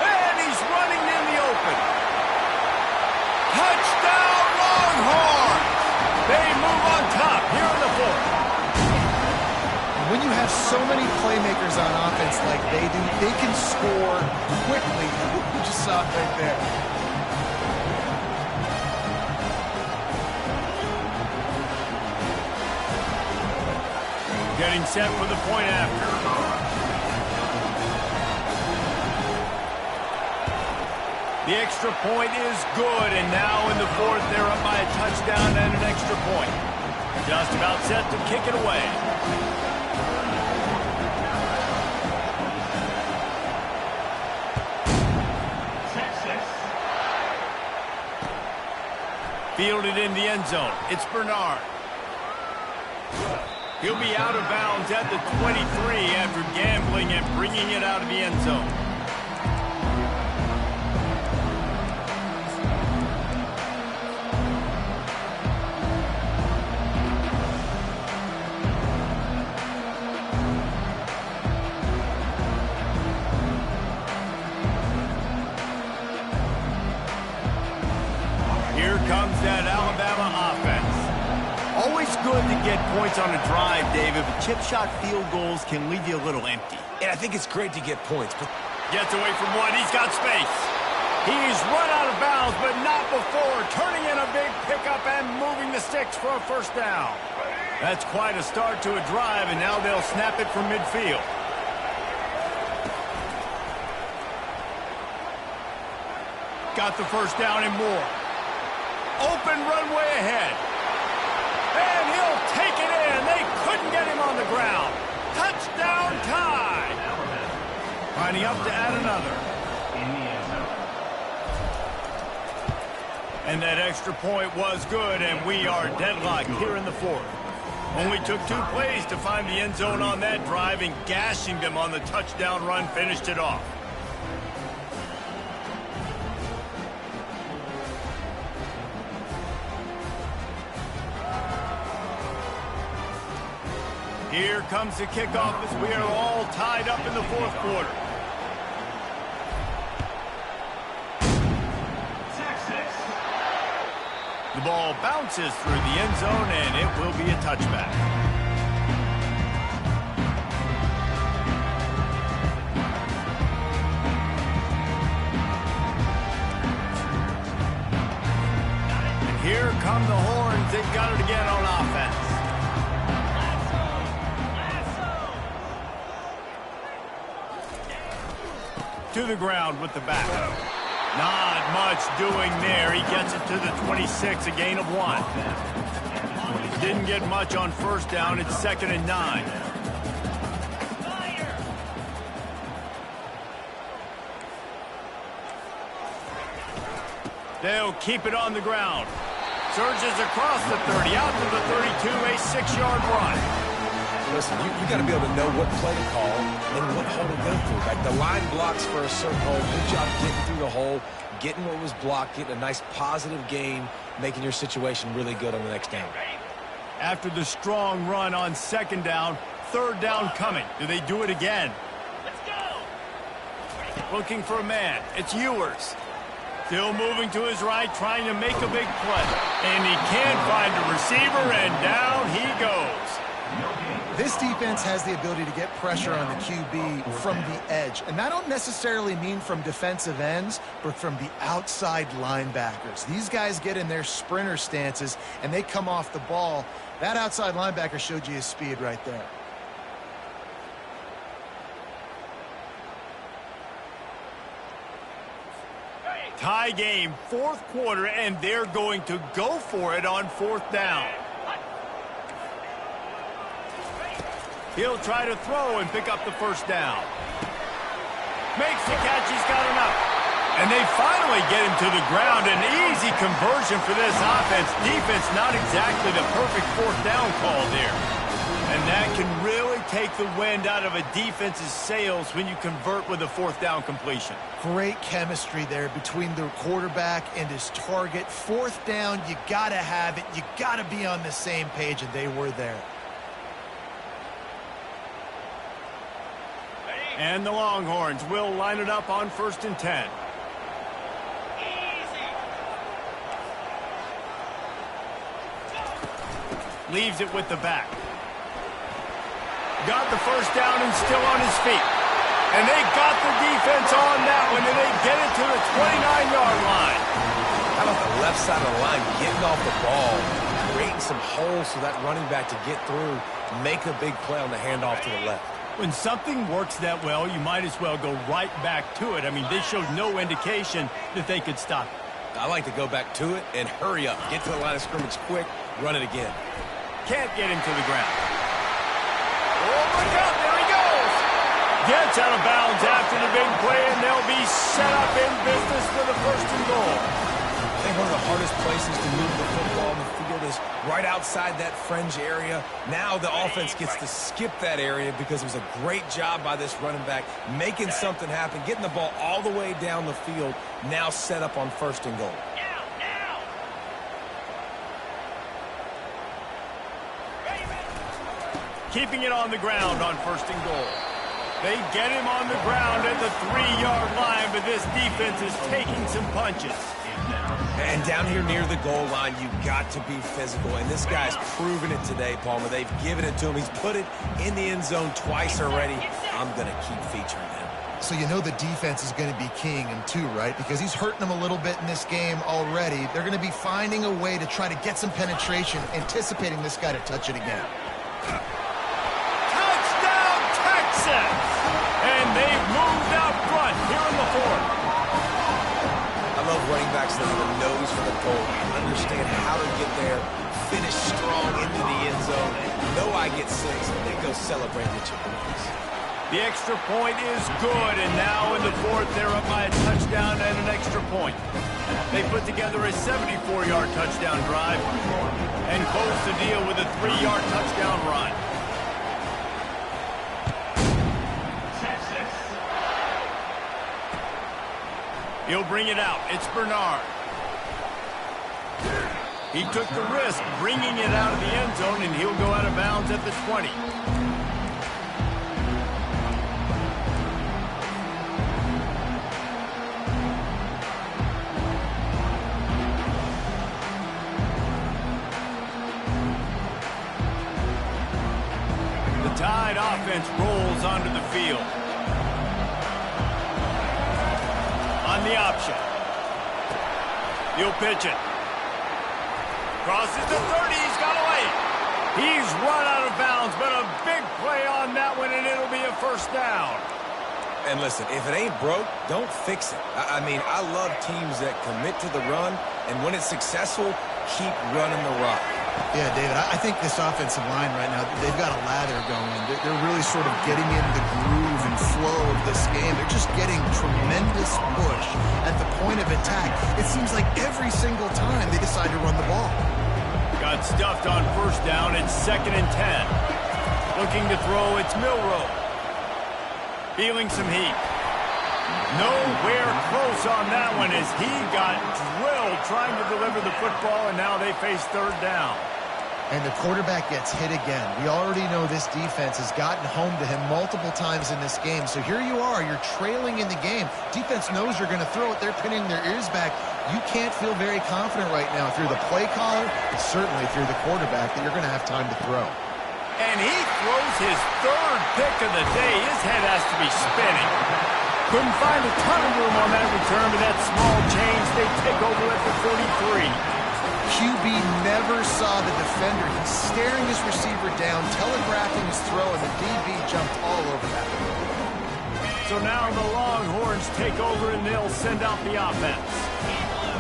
And he's running in the open. Touchdown, Longhorns! They move on top here in the 4th. When you have so many playmakers on offense like they do, they can score quickly. You just saw it right there. Getting set for the point after. The extra point is good, and now in the 4th, they're up by a touchdown and an extra point. Just about set to kick it away. Fielded in the end zone. It's Bernard. He'll be out of bounds at the 23 after gambling and bringing it out of the end zone. Here comes that Alabama offense. Always good to get points on a drive, David, but chip shot field goals can leave you a little empty. And I think it's great to get points, but Gets away from one. He's got space. He's run out of bounds, but not before. Turning in a big pickup and moving the sticks for a first down. That's quite a start to a drive, and now they'll snap it from midfield. got the first down and more. Open runway ahead. And he'll take it in. They couldn't get him on the ground. Touchdown tie. Lining up to add another. And that extra point was good, and we are deadlocked here in the fourth. Only took 2 plays to find the end zone on that drive, and gashing them on the touchdown run finished it off. Here comes the kickoff as we are all tied up in the fourth quarter. The ball bounces through the end zone, and it will be a touchback. And here come the horns. They've got it again on offense. To the ground with the back. Not much doing there. He gets it to the 26, a gain of 1. Didn't get much on first down. It's 2nd and 9. They'll keep it on the ground. Surges across the 30, out to the 32, a 6-yard run. Listen, you got to be able to know what play to call and what hole to go through. Like the line blocks for a certain hole. Good job getting through the hole, getting what was blocked, getting a nice positive gain, making your situation really good on the next down. After the strong run on 2nd down, 3rd down coming. Do they do it again? Let's go. Looking for a man. It's Ewers. Still moving to his right, trying to make a big play. And he can't find a receiver, and down he goes. This defense has the ability to get pressure on the QB from the edge. And I don't necessarily mean from defensive ends, but from the outside linebackers. These guys get in their sprinter stances, and they come off the ball. That outside linebacker showed you his speed right there. Tie game, 4th quarter, and they're going to go for it on 4th down. He'll try to throw and pick up the first down. Makes the catch. He's got enough. And they finally get him to the ground. An easy conversion for this offense. Defense, not exactly the perfect 4th down call there. And that can really take the wind out of a defense's sails when you convert with a 4th down completion. Great chemistry there between the quarterback and his target. 4th down, you got to have it. You got to be on the same page, and they were there. And the Longhorns will line it up on 1st and 10. Leaves it with the back. Got the first down and still on his feet. And they got the defense on that one, and they get it to the 29-yard line. How about the left side of the line getting off the ball, creating some holes for that running back to get through, make a big play on the handoff to the left. When something works that well, you might as well go right back to it. I mean, they showed no indication that they could stop it. I like to go back to it and hurry up. Get to the line of scrimmage quick, run it again. Can't get him to the ground. Oh, look out, there he goes. Gets out of bounds after the big play, and they'll be set up in business for the 1st and goal. I think one of the hardest places to move the football in the field is right outside that fringe area. Now the offense gets to skip that area because it was a great job by this running back making something happen, getting the ball all the way down the field, now set up on 1st and goal. Keeping it on the ground on 1st and goal. They get him on the ground at the 3-yard line, but this defense is taking some punches. And down here near the goal line, you've got to be physical. And this guy's proven it today, Palmer. They've given it to him. He's put it in the end zone twice already. I'm going to keep featuring him. So you know the defense is going to be keying him too, right? Because he's hurting them a little bit in this game already. They're going to be finding a way to try to get some penetration, anticipating this guy to touch it again. Touchdown, Texas! And they've moved out front here in the 4th. I love running backs that have a nose for the goal. Understand how to get there, finish strong into the end zone, know I get 6, and then go celebrate with your boys. The extra point is good, and now in the fourth, they're up by a touchdown and an extra point. They put together a 74-yard touchdown drive and close the deal with a 3-yard touchdown run. He'll bring it out. It's Bernard. He took the risk bringing it out of the end zone, and he'll go out of bounds at the 20. The Tide offense rolls onto the field. On the option. He'll pitch it. Crosses the 30. He's got away. He's run out of bounds, but a big play on that one, and it'll be a first down. And listen, if it ain't broke, don't fix it. I mean, I love teams that commit to the run, and when it's successful, keep running the rock. Yeah, David, I think this offensive line right now, they've got a lather going. They're really sort of getting into the groove and flow of this game. They're just getting tremendous push at the point of attack. It seems like every single time they decide to run the ball. Got stuffed on first down. It's 2nd and 10. Looking to throw, it's Milroe. Feeling some heat. Nowhere close on that one as he got drilled trying to deliver the football, and now they face 3rd down. And the quarterback gets hit again. We already know this defense has gotten home to him multiple times in this game. So here you are, you're trailing in the game. Defense knows you're going to throw it. They're pinning their ears back. You can't feel very confident right now if you're the play caller, and certainly if you're the quarterback, that you're going to have time to throw. And he throws his 3rd pick of the day. His head has to be spinning. Couldn't find a ton of room on that return, but that small change, they take over at the 43. QB never saw the defender. He's staring his receiver down, telegraphing his throw, and the DB jumped all over that. So now the Longhorns take over, and they'll send out the offense.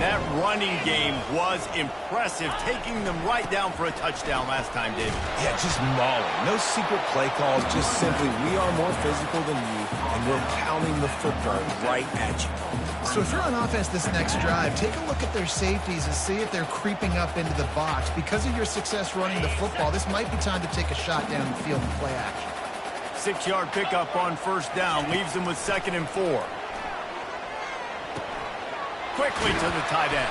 That running game was impressive, taking them right down for a touchdown last time, David. Yeah, just mauling. No secret play calls, just simply we are more physical than you, and we're pounding the football right at you. So if you're on offense this next drive, take a look at their safeties and see if they're creeping up into the box. Because of your success running the football, this might be time to take a shot down the field and play action. 6-yard pickup on first down leaves them with 2nd and 4. Quickly to the tight end.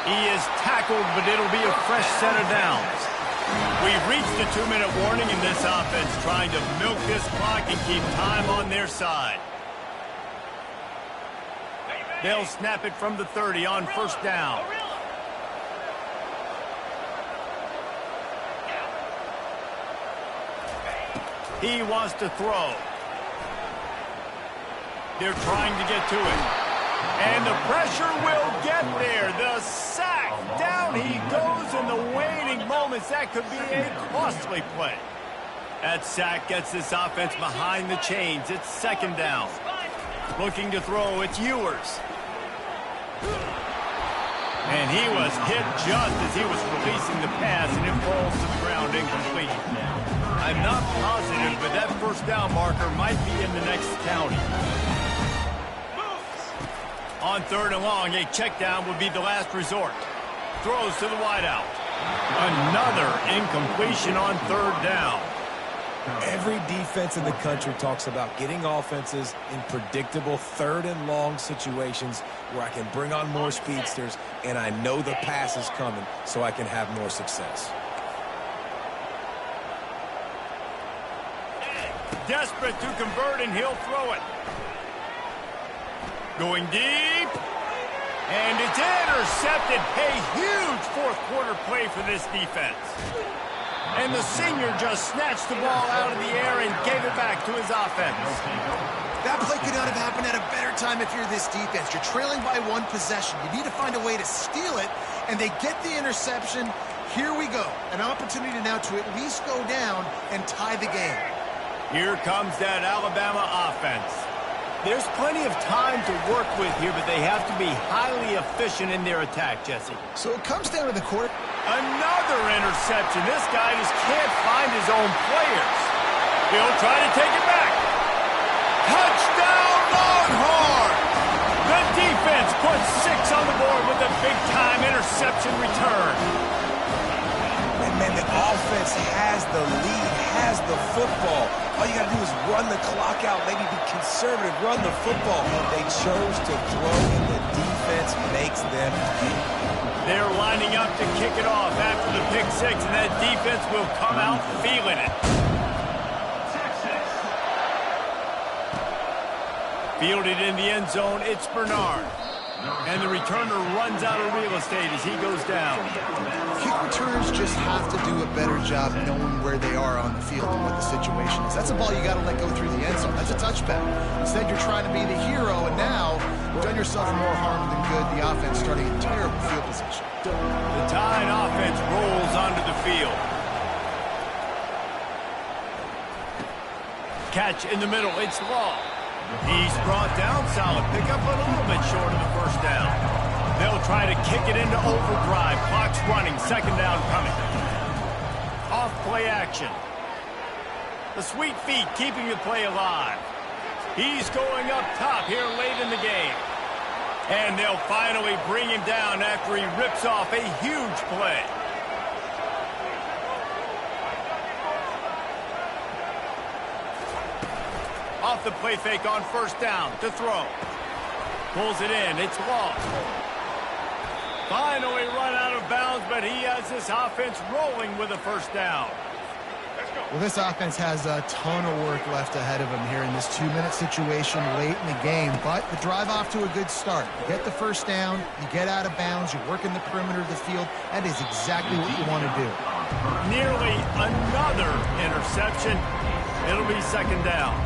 He is tackled, but it'll be a fresh set of downs. We've reached the 2-minute warning in this offense, trying to milk this clock and keep time on their side. They'll snap it from the 30 on first down. He wants to throw. They're trying to get to it. And the pressure will get there. The sack. Down he goes in the waning moments. That could be a costly play. That sack gets this offense behind the chains. It's 2nd down. Looking to throw. It's Ewers. And he was hit just as he was releasing the pass, and it falls to the ground incomplete. I'm not positive, but that first down marker might be in the next county. On 3rd and long, a check down would be the last resort. Throws to the wideout. Another incompletion on 3rd down. Every defense in the country talks about getting offenses in predictable 3rd and long situations where I can bring on more speedsters and I know the pass is coming so I can have more success. Desperate to convert, and he'll throw it. Going deep. And it's intercepted. A huge 4th quarter play for this defense. And the senior just snatched the ball out of the air and gave it back to his offense. That play could not have happened at a better time if you're this defense. You're trailing by 1 possession. You need to find a way to steal it, and they get the interception. Here we go. An opportunity now to at least go down and tie the game. Here comes that Alabama offense. There's plenty of time to work with here, but they have to be highly efficient in their attack, Jesse. So it comes down to the quarter. Another interception. This guy just can't find his own players. He'll try to take it back. Touchdown, Longhorn! The defense puts 6 on the board with a big-time interception return. And man, the offense has the lead, has the football. All you got to do is run the clock out, maybe be conservative, run the football. They chose to throw, and the defense makes them pay. They're lining up to kick it off after the pick 6, and that defense will come out feeling it. Fielded in the end zone, it's Bernard. And the returner runs out of real estate as he goes down. Kick returners just have to do a better job knowing where they are on the field and what the situation is. That's a ball you got to let go through the end zone. That's a touchback. Instead, you're trying to be the hero, and now you've done yourself more harm than good. The offense starting in terrible field position. The Tide offense rolls onto the field. Catch in the middle, it's Law. He's brought down, solid pickup, but a little bit short of the first down. They'll try to kick it into overdrive. Clock's running, second down coming. Off play action. The sweet feet keeping the play alive. He's going up top here late in the game. And they'll finally bring him down after he rips off a huge play. Off the play fake on first down to throw. Pulls it in. It's Law. Finally run out of bounds, but he has this offense rolling with a first down. Well, this offense has a ton of work left ahead of them here in this 2-minute situation late in the game, but the drive off to a good start. You get the first down, you get out of bounds, you work in the perimeter of the field. That is exactly what you want to do. Nearly another interception. It'll be second down.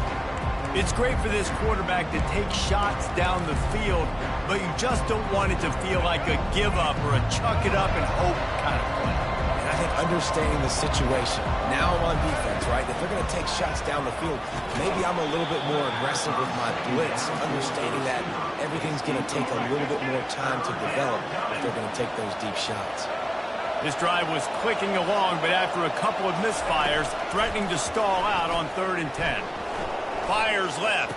It's great for this quarterback to take shots down the field, but you just don't want it to feel like a give-up or a chuck-it-up and hope kind of play. And I think understanding the situation, now I'm on defense, right? If they're going to take shots down the field, maybe I'm a little bit more aggressive with my blitz, understanding that everything's going to take a little bit more time to develop if they're going to take those deep shots. This drive was clicking along, but after a couple of misfires, threatening to stall out on 3rd and 10. Fires left.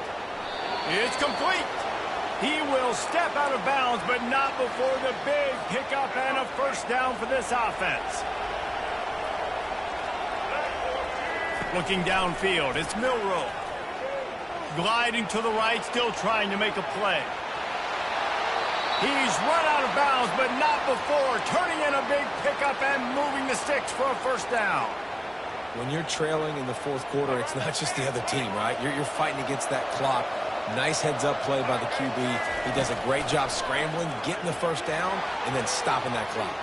It's complete. He will step out of bounds, but not before the big pickup and a first down for this offense. Looking downfield, it's Milroe. Gliding to the right, still trying to make a play. He's run out of bounds, but not before turning in a big pickup and moving the sticks for a first down. When you're trailing in the 4th quarter, it's not just the other team, right? You're fighting against that clock. Nice heads-up play by the QB. He does a great job scrambling, getting the first down, and then stopping that clock.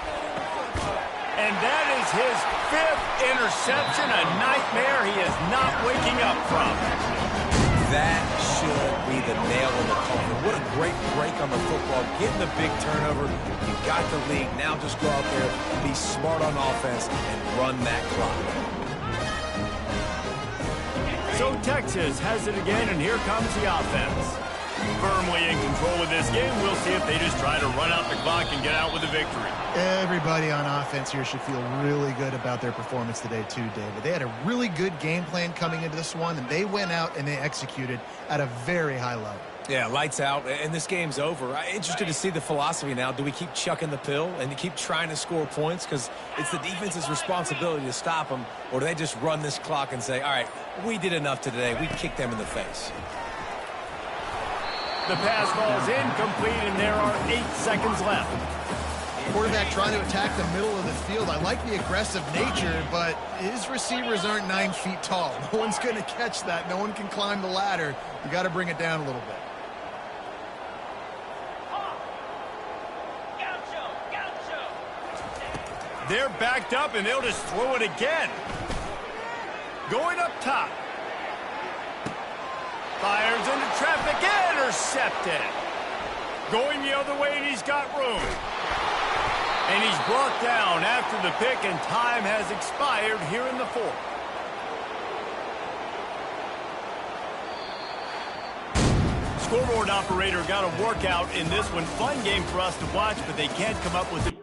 And that is his 5th interception, a nightmare he is not waking up from. That should be the nail in the coffin. What a great break on the football. Getting the big turnover. You got the lead. Now just go out there, be smart on offense, and run that clock. So Texas has it again, and here comes the offense. Firmly in control of this game. We'll see if they just try to run out the clock and get out with a victory. Everybody on offense here should feel really good about their performance today too, David. They had a really good game plan coming into this one, and they went out and they executed at a very high level. Yeah, lights out, and this game's over. I'm interested to see the philosophy now. Do we keep chucking the pill and keep trying to score points because it's the defense's responsibility to stop them, or do they just run this clock and say, all right, we did enough today. We kicked them in the face. The pass ball's incomplete, and there are 8 seconds left. Quarterback trying to attack the middle of the field. I like the aggressive nature, but his receivers aren't 9 feet tall. No one's going to catch that. No one can climb the ladder. You got to bring it down a little bit. They're backed up, and they'll just throw it again. Going up top. Fires into traffic, intercepted. Going the other way, and he's got room. And he's brought down after the pick, and time has expired here in the 4th. Scoreboard operator got a workout in this one. Fun game for us to watch, but they can't come up with it.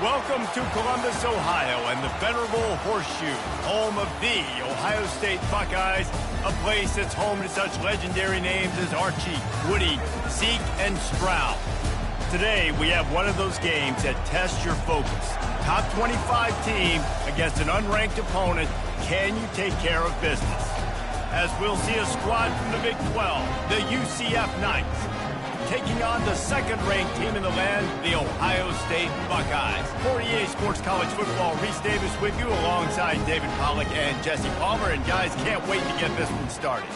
Welcome to Columbus, Ohio, and the venerable Horseshoe, home of the Ohio State Buckeyes, a place that's home to such legendary names as Archie, Woody, Zeke, and Stroud. Today, we have one of those games that tests your focus. Top 25 team against an unranked opponent. Can you take care of business? As we'll see a squad from the Big 12, the UCF Knights, taking on the second-ranked team in the land, the Ohio State Buckeyes. For EA Sports College Football, Reese Davis with you alongside David Pollack and Jesse Palmer. And guys, can't wait to get this one started.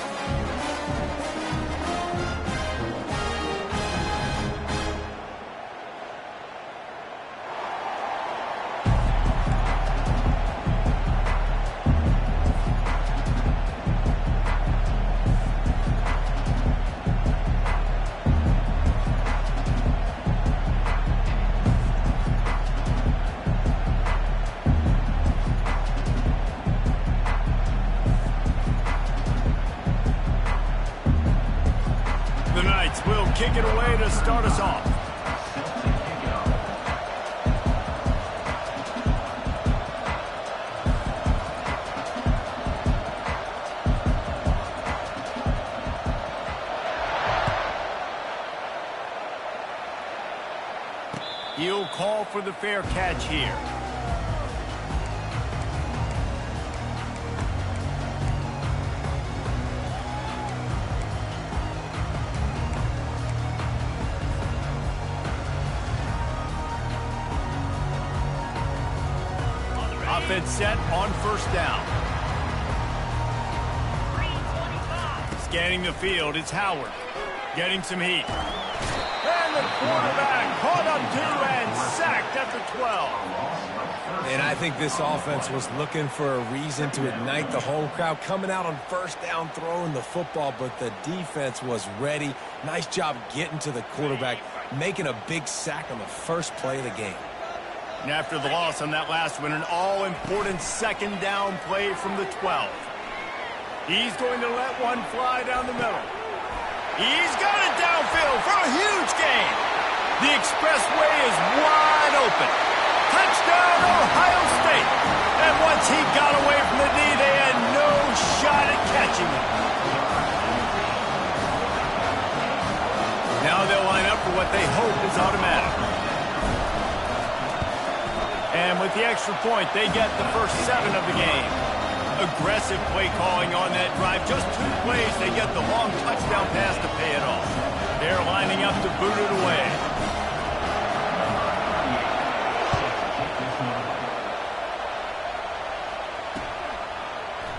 kick it away to start us off. He'll call for the fair catch here. Offense set on first down. Scanning the field, it's Howard. Getting some heat. And the quarterback caught up to and sacked at the 12. And I think this offense was looking for a reason to ignite the home crowd, coming out on first down, throwing the football, but the defense was ready. Nice job getting to the quarterback, making a big sack on the first play of the game. And after the loss on that last one, an all-important second down play from the 12. He's going to let one fly down the middle. He's got it downfield for a huge gain. The expressway is wide open. Touchdown, Ohio State. And once he got away from the knee, they had no shot at catching him. Now they'll line up for what they hope is automatic. And with the extra point, they get the first 7 of the game. Aggressive play calling on that drive. Just 2 plays, they get the long touchdown pass to pay it off. They're lining up to boot it away.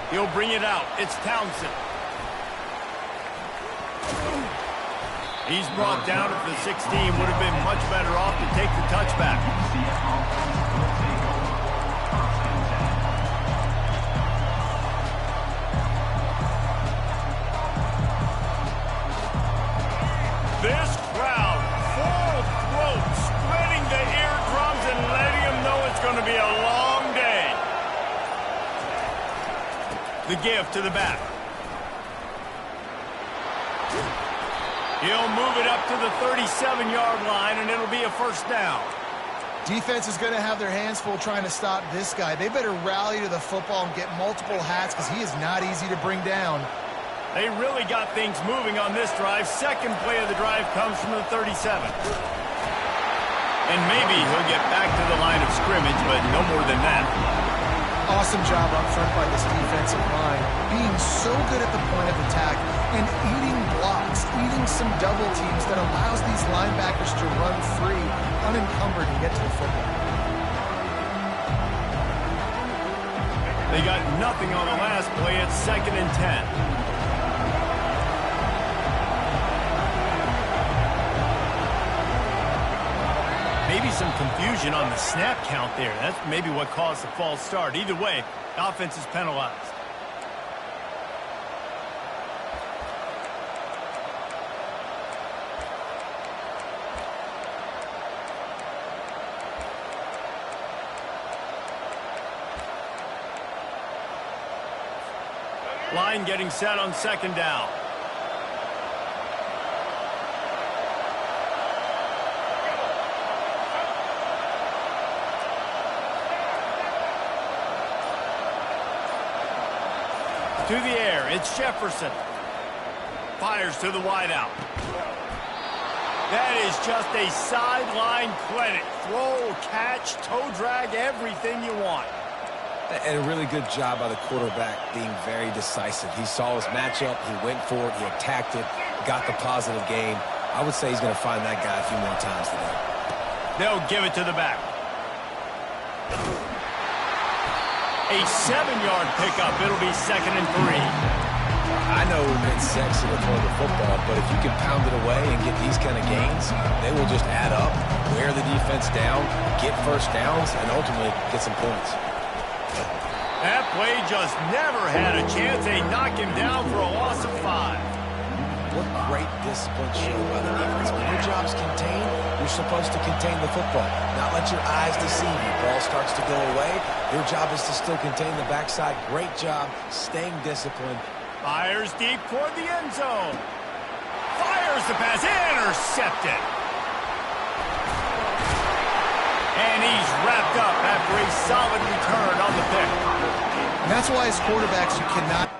He'll bring it out. It's Townsend. He's brought down at the 16. Would have been much better off to take the touchback. This crowd, full throat, spreading the eardrums and letting them know it's going to be a long day. The give to the back. He'll move it up to the 37-yard line, and it'll be a first down. Defense is going to have their hands full trying to stop this guy. They better rally to the football and get multiple hats because he is not easy to bring down. They really got things moving on this drive. Second play of the drive comes from the 37. And maybe he'll get back to the line of scrimmage, but no more than that. Awesome job up front by this defensive line, being so good at the point of attack and eating blocks, eating some double teams that allows these linebackers to run free, unencumbered, and get to the football. They got nothing on the last play. It's 2nd and 10. Maybe some confusion on the snap count there. That's maybe what caused the false start. Either way, offense is penalized. Line getting set on second down. To the air, it's Jefferson. Fires to the wideout. That is just a sideline clinic. Throw, catch, toe drag, everything you want. And a really good job by the quarterback being very decisive. He saw his matchup, he went for it, he attacked it, got the positive gain. I would say he's going to find that guy a few more times today. They'll give it to the back. A 7-yard pickup. It'll be 2nd and 3. I know it's sexy to throw the football, but if you can pound it away and get these kind of gains, they will just add up, wear the defense down, get first downs, and ultimately get some points. That play just never had a chance. They knock him down for a loss of 5. What great discipline shown by the defense. When your job's contained, you're supposed to contain the football, not let your eyes deceive you. Ball starts to go away. Your job is to still contain the backside. Great job staying disciplined. Fires deep toward the end zone. Fires Fires the pass, intercepted. And he's wrapped up after a solid return on the pick. And that's why as quarterbacks you cannot...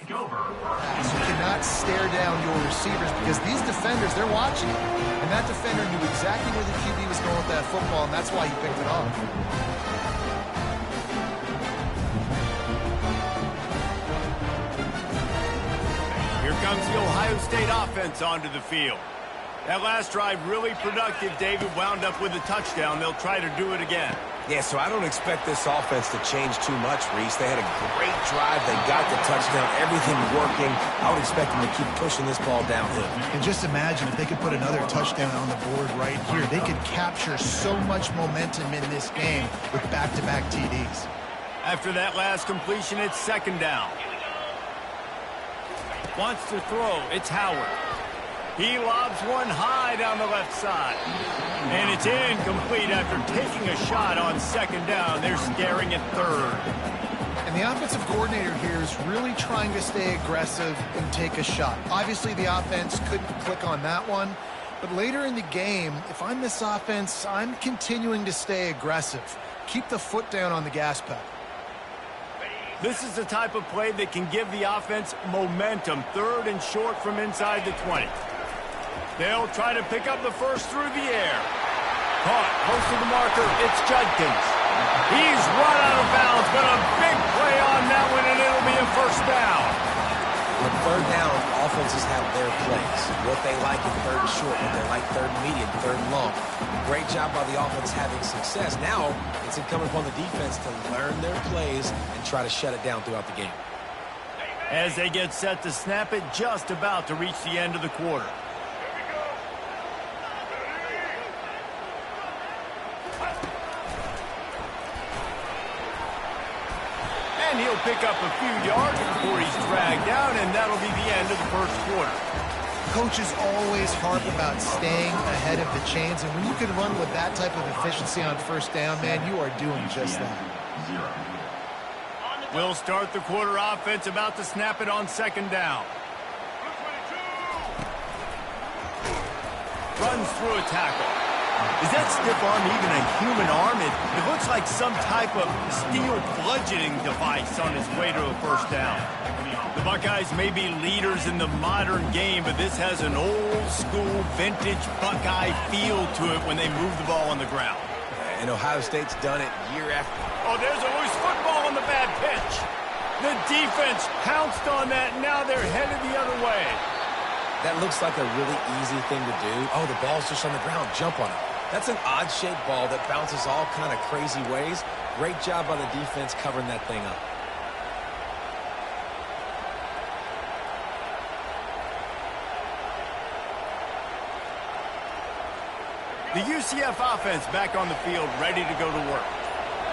So you cannot stare down your receivers because these defenders, they're watching it. And that defender knew exactly where the QB was going with that football, and that's why he picked it off. Here comes the Ohio State offense onto the field. That last drive really productive. David wound up with a touchdown. They'll try to do it again. Yeah, so I don't expect this offense to change too much, Reese. They had a great drive. They got the touchdown. Everything working. I would expect them to keep pushing this ball downhill. And just imagine if they could put another touchdown on the board right here. They could capture so much momentum in this game with back-to-back TDs. After that last completion, it's second down. Wants to throw. It's Howard. He lobs one high down the left side. And it's incomplete after taking a shot on second down. They're scaring at third. And the offensive coordinator here is really trying to stay aggressive and take a shot. Obviously, the offense couldn't click on that one. But later in the game, if I'm this offense, I'm continuing to stay aggressive. Keep the foot down on the gas pedal. This is the type of play that can give the offense momentum. Third and short from inside the 20. They'll try to pick up the first through the air. Caught, close to the marker, it's Judkins. He's run out of bounds, but a big play on that one, and it'll be a first down. On third down, offenses have their plays. What they like in third and short, what they like third and medium, third and long. Great job by the offense having success. Now, it's incumbent upon the defense to learn their plays and try to shut it down throughout the game. As they get set to snap it, just about to reach the end of the quarter. And he'll pick up a few yards before he's dragged down, and that'll be the end of the first quarter. Coaches always harp about staying ahead of the chains, and when you can run with that type of efficiency on first down, man, you are doing just that. We'll start the quarter offense, about to snap it on second down. Runs through a tackle. Is that stiff arm even a human arm? It looks like some type of steel bludgeoning device on his way to a first down. The Buckeyes may be leaders in the modern game, but this has an old-school, vintage Buckeye feel to it when they move the ball on the ground. And Ohio State's done it year after. Oh, there's a loose football on the bad pitch. The defense pounced on that, and now they're headed the other way. That looks like a really easy thing to do. Oh, the ball's just on the ground. Jump on it. That's an odd-shaped ball that bounces all kind of crazy ways. Great job by the defense covering that thing up. The UCF offense back on the field, ready to go to work.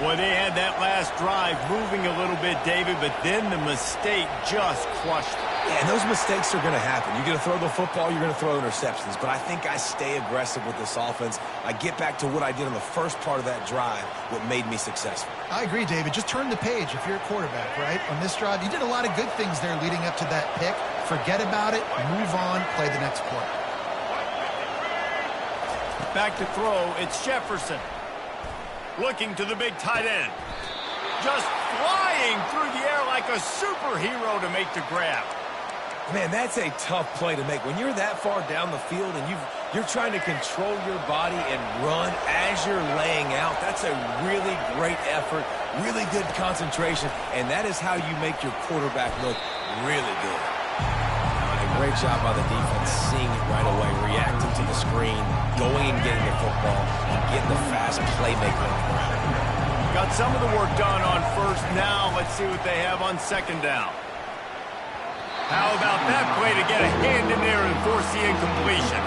Boy, they had that last drive moving a little bit, David, but then the mistake just crushed them. Yeah, and those mistakes are going to happen. You're going to throw the football, you're going to throw interceptions. But I think I stay aggressive with this offense. I get back to what I did on the first part of that drive, what made me successful. I agree, David. Just turn the page if you're a quarterback, right? On this drive, you did a lot of good things there leading up to that pick. Forget about it, move on, play the next play. Back to throw, it's Jefferson. Looking to the big tight end. Just flying through the air like a superhero to make the grab. Man, that's a tough play to make. When you're that far down the field and you're trying to control your body and run as you're laying out, that's a really great effort, really good concentration, and that is how you make your quarterback look really good. Great job by the defense, seeing it right away, reacting to the screen, going and getting the football, and getting the fast playmaker on the ground. Got some of the work done on first. Now let's see what they have on second down. How about that play to get a hand in there and force the incompletion?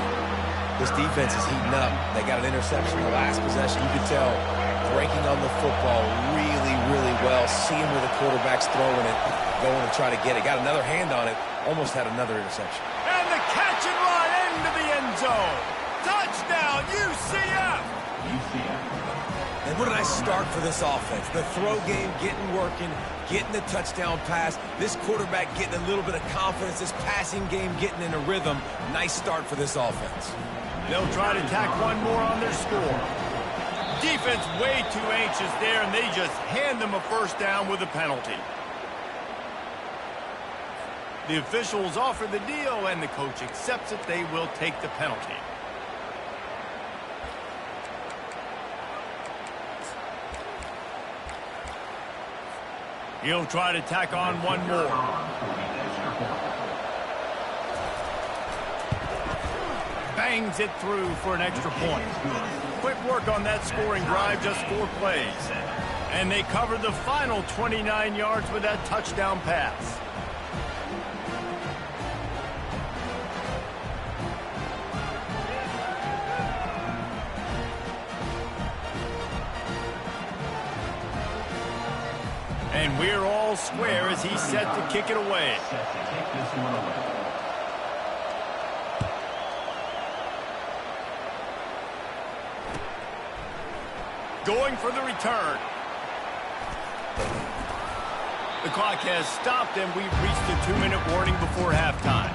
This defense is heating up. They got an interception in the last possession. You could tell breaking on the football really, really well, seeing where the quarterback's throwing it, going to try to get it. Got another hand on it, almost had another interception. And the catch and run into the end zone. Touchdown, UCF! And what a nice start for this offense. The throw game getting working, getting the touchdown pass. This quarterback getting a little bit of confidence. This passing game getting in a rhythm. Nice start for this offense. They'll try to tack one more on their score. Defense way too anxious there, and they just hand them a first down with a penalty. The officials offer the deal, and the coach accepts it. They will take the penalty. He'll try to tack on one more. Bangs it through for an extra point. Quick work on that scoring drive, just 4 plays. And they covered the final 29 yards with that touchdown pass. And we're all square as he's set to kick it away. Going for the return. The clock has stopped, and we've reached the 2-minute warning before halftime.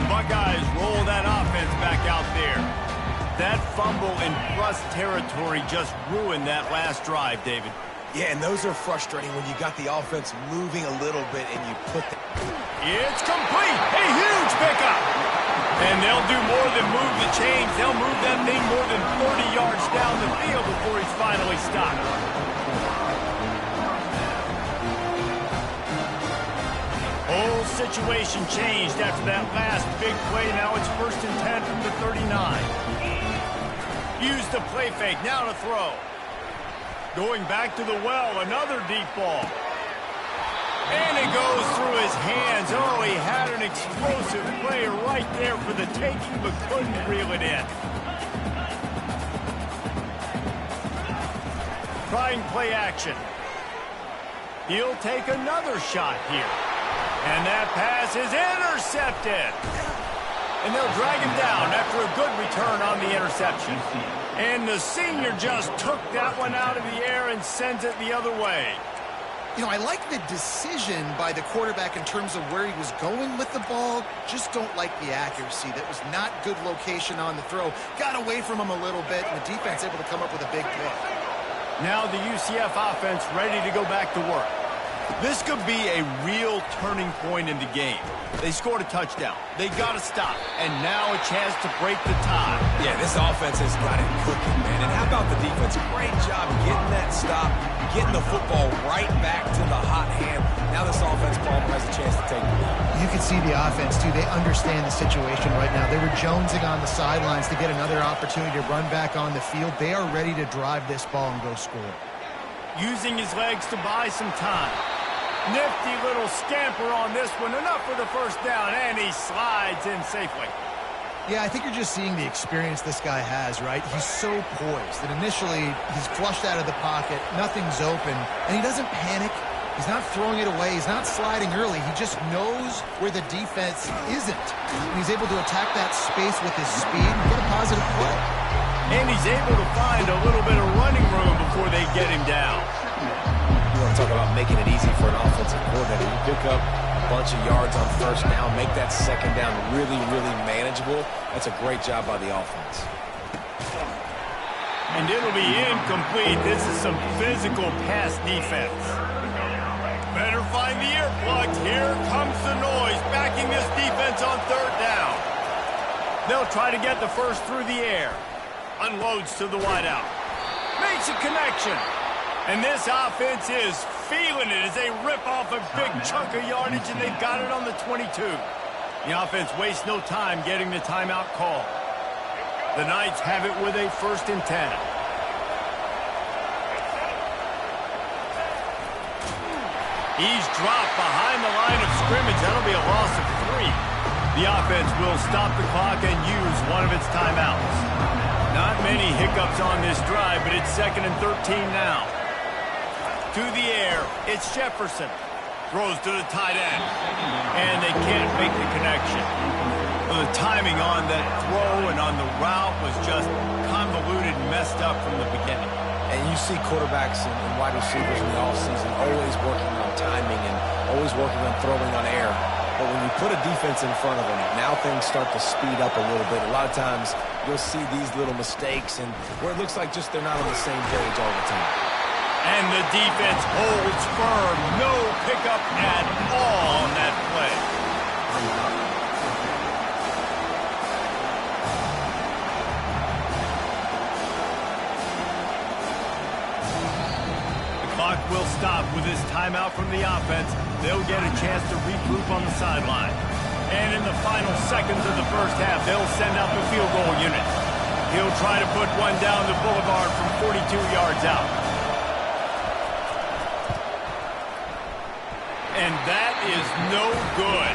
Buckeyes roll that offense back out there. That fumble in plus territory just ruined that last drive, David. Yeah, and those are frustrating when you got the offense moving a little bit and you put the... It's complete! A huge pickup! And they'll do more than move the chains. They'll move that thing more than 30 yards down the field before he's finally stopped. Whole situation changed after that last big play. Now it's 1st and 10 from the 39. Use the play fake, now to throw. Going back to the well, another deep ball. And it goes through his hands. Oh, he had an explosive play right there for the taking, but couldn't reel it in. Trying play action. He'll take another shot here. And that pass is intercepted. And they'll drag him down after a good return on the interception. And the senior just took that one out of the air and sends it the other way. You know, I like the decision by the quarterback in terms of where he was going with the ball. Just don't like the accuracy. That was not good location on the throw. Got away from him a little bit, and the defense able to come up with a big play. Now the UCF offense ready to go back to work. This could be a real turning point in the game. They scored a touchdown. They got to stop. And now a chance to break the tie. Yeah, this offense has got it cooking, man. And how about the defense? Great job getting that stop, getting the football right back to the hot hand. Now this offense, Palmer, has a chance to take the lead. You can see the offense, too. They understand the situation right now. They were jonesing on the sidelines to get another opportunity to run back on the field. They are ready to drive this ball and go score. Using his legs to buy some time. Nifty little scamper on this one. Enough for the first down, and he slides in safely. Yeah, I think you're just seeing the experience this guy has, right? He's so poised that initially he's flushed out of the pocket, nothing's open, and he doesn't panic. He's not throwing it away. He's not sliding early. He just knows where the defense isn't. And he's able to attack that space with his speed and get a positive play. And he's able to find a little bit of running room before they get him down. You want to talk about making it easy for an offensive coordinator. You pick up a bunch of yards on first down, make that second down really, really manageable. That's a great job by the offense. And it'll be incomplete. This is some physical pass defense. Better find the earplugs. Here comes the noise, backing this defense on third down. They'll try to get the first through the air. Unloads to the wideout. Makes a connection. And this offense is feeling it as they rip off a big chunk of yardage, and they've got it on the 22. The offense wastes no time getting the timeout call. The Knights have it with a 1st and 10. He's dropped behind the line of scrimmage. That'll be a loss of 3. The offense will stop the clock and use one of its timeouts. Not many hiccups on this drive, but it's 2nd and 13 now. To the air, it's Jefferson. Throws to the tight end. And they can't make the connection. Well, the timing on that throw and on the route was just convoluted and messed up from the beginning. And you see quarterbacks and wide receivers in the offseason always working on timing and always always working on throwing on air. But when you put a defense in front of them, now things start to speed up a little bit. A lot of times you'll see these little mistakes and where it looks like just they're not on the same page all the time. And the defense holds firm. No pickup at all on that play. The clock will stop with this timeout from the offense. They'll get a chance to regroup on the sideline. And in the final seconds of the first half, they'll send out the field goal unit. He'll try to put one down the boulevard from 42 yards out. And that is no good.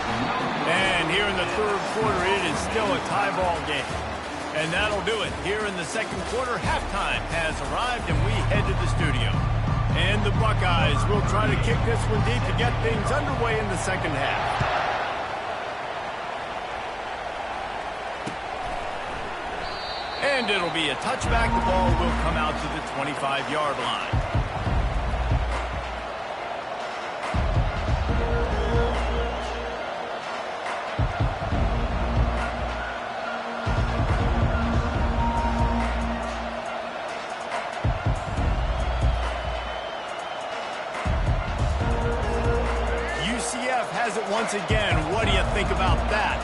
And here in the third quarter, it is still a tie ball game. And that'll do it. Here in the second quarter, halftime has arrived, and we head to the studio. And the Buckeyes will try to kick this one deep to get things underway in the second half. And it'll be a touchback. The ball will come out to the 25-yard line. Has it once again. What do you think about that?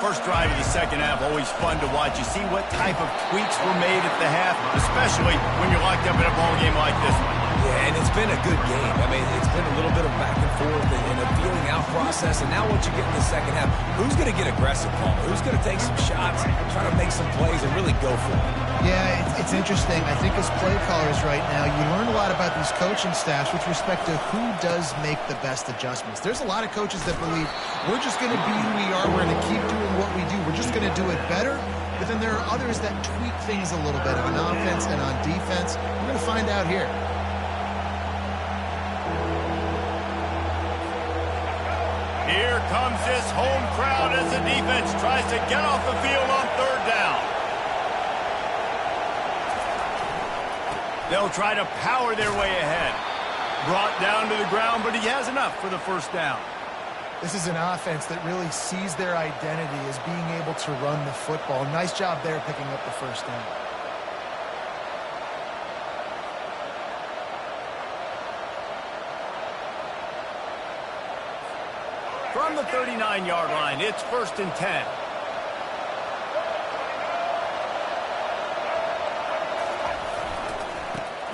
First drive of the second half, always fun to watch. You see what type of tweaks were made at the half, especially when you're locked up in a ball game like this one. Yeah, and it's been a good game. I mean, it's been a little bit of back and forth and a feeling out process. And now once you get in the second half, who's going to get aggressive, Paul? Who's going to take some shots, try to make some plays, and really go for it? Yeah, it's interesting. I think as play callers right now, you learn a lot about these coaching staffs with respect to who does make the best adjustments. There's a lot of coaches that believe we're just going to be who we are. We're going to keep doing what we do. We're just going to do it better. But then there are others that tweak things a little bit on offense and on defense. We're going to find out here. Here comes this home crowd as the defense tries to get off the field on third down. They'll try to power their way ahead. Brought down to the ground, but he has enough for the first down. This is an offense that really sees their identity as being able to run the football. Nice job there picking up the first down. From the 39-yard line, it's 1st and 10.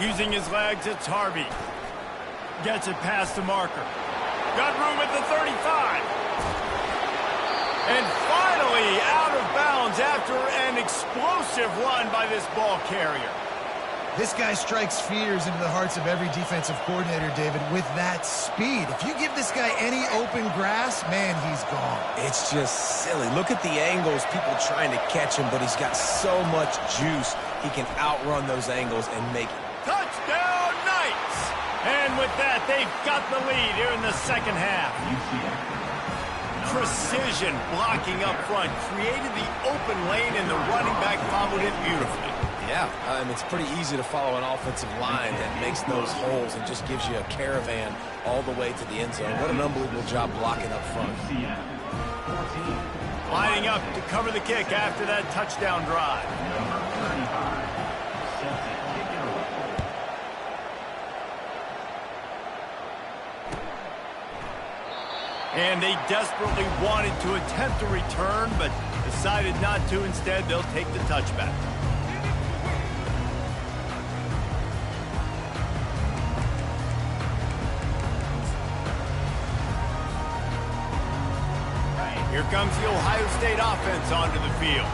Using his legs, it's Harvey. Gets it past the marker. Got room at the 35. And finally out of bounds after an explosive run by this ball carrier. This guy strikes fears into the hearts of every defensive coordinator, David, with that speed. If you give this guy any open grass, man, he's gone. It's just silly. Look at the angles, people trying to catch him, but he's got so much juice. He can outrun those angles and make it. Touchdown, Knights! And with that, they've got the lead here in the second half. Precision blocking up front created the open lane, and the running back followed it beautifully. Yeah, it's pretty easy to follow an offensive line that makes those holes and just gives you a caravan all the way to the end zone. What an unbelievable job blocking up front. Lining up to cover the kick after that touchdown drive. And they desperately wanted to attempt a return, but decided not to. Instead, they'll take the touchback. Here comes the Ohio State offense onto the field.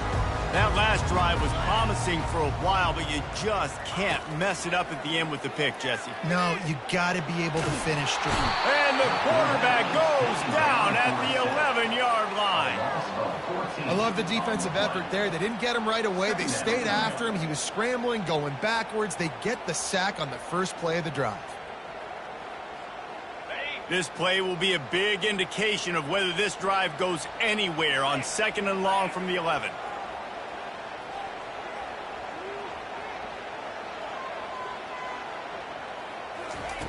That last drive was promising for a while, but you just can't mess it up at the end with the pick, Jesse. No, you got to be able to finish strong. And the quarterback goes down at the 11-yard line. I love the defensive effort there. They didn't get him right away. They stayed after him. He was scrambling, going backwards. They get the sack on the first play of the drive. This play will be a big indication of whether this drive goes anywhere on 2nd and long from the 11.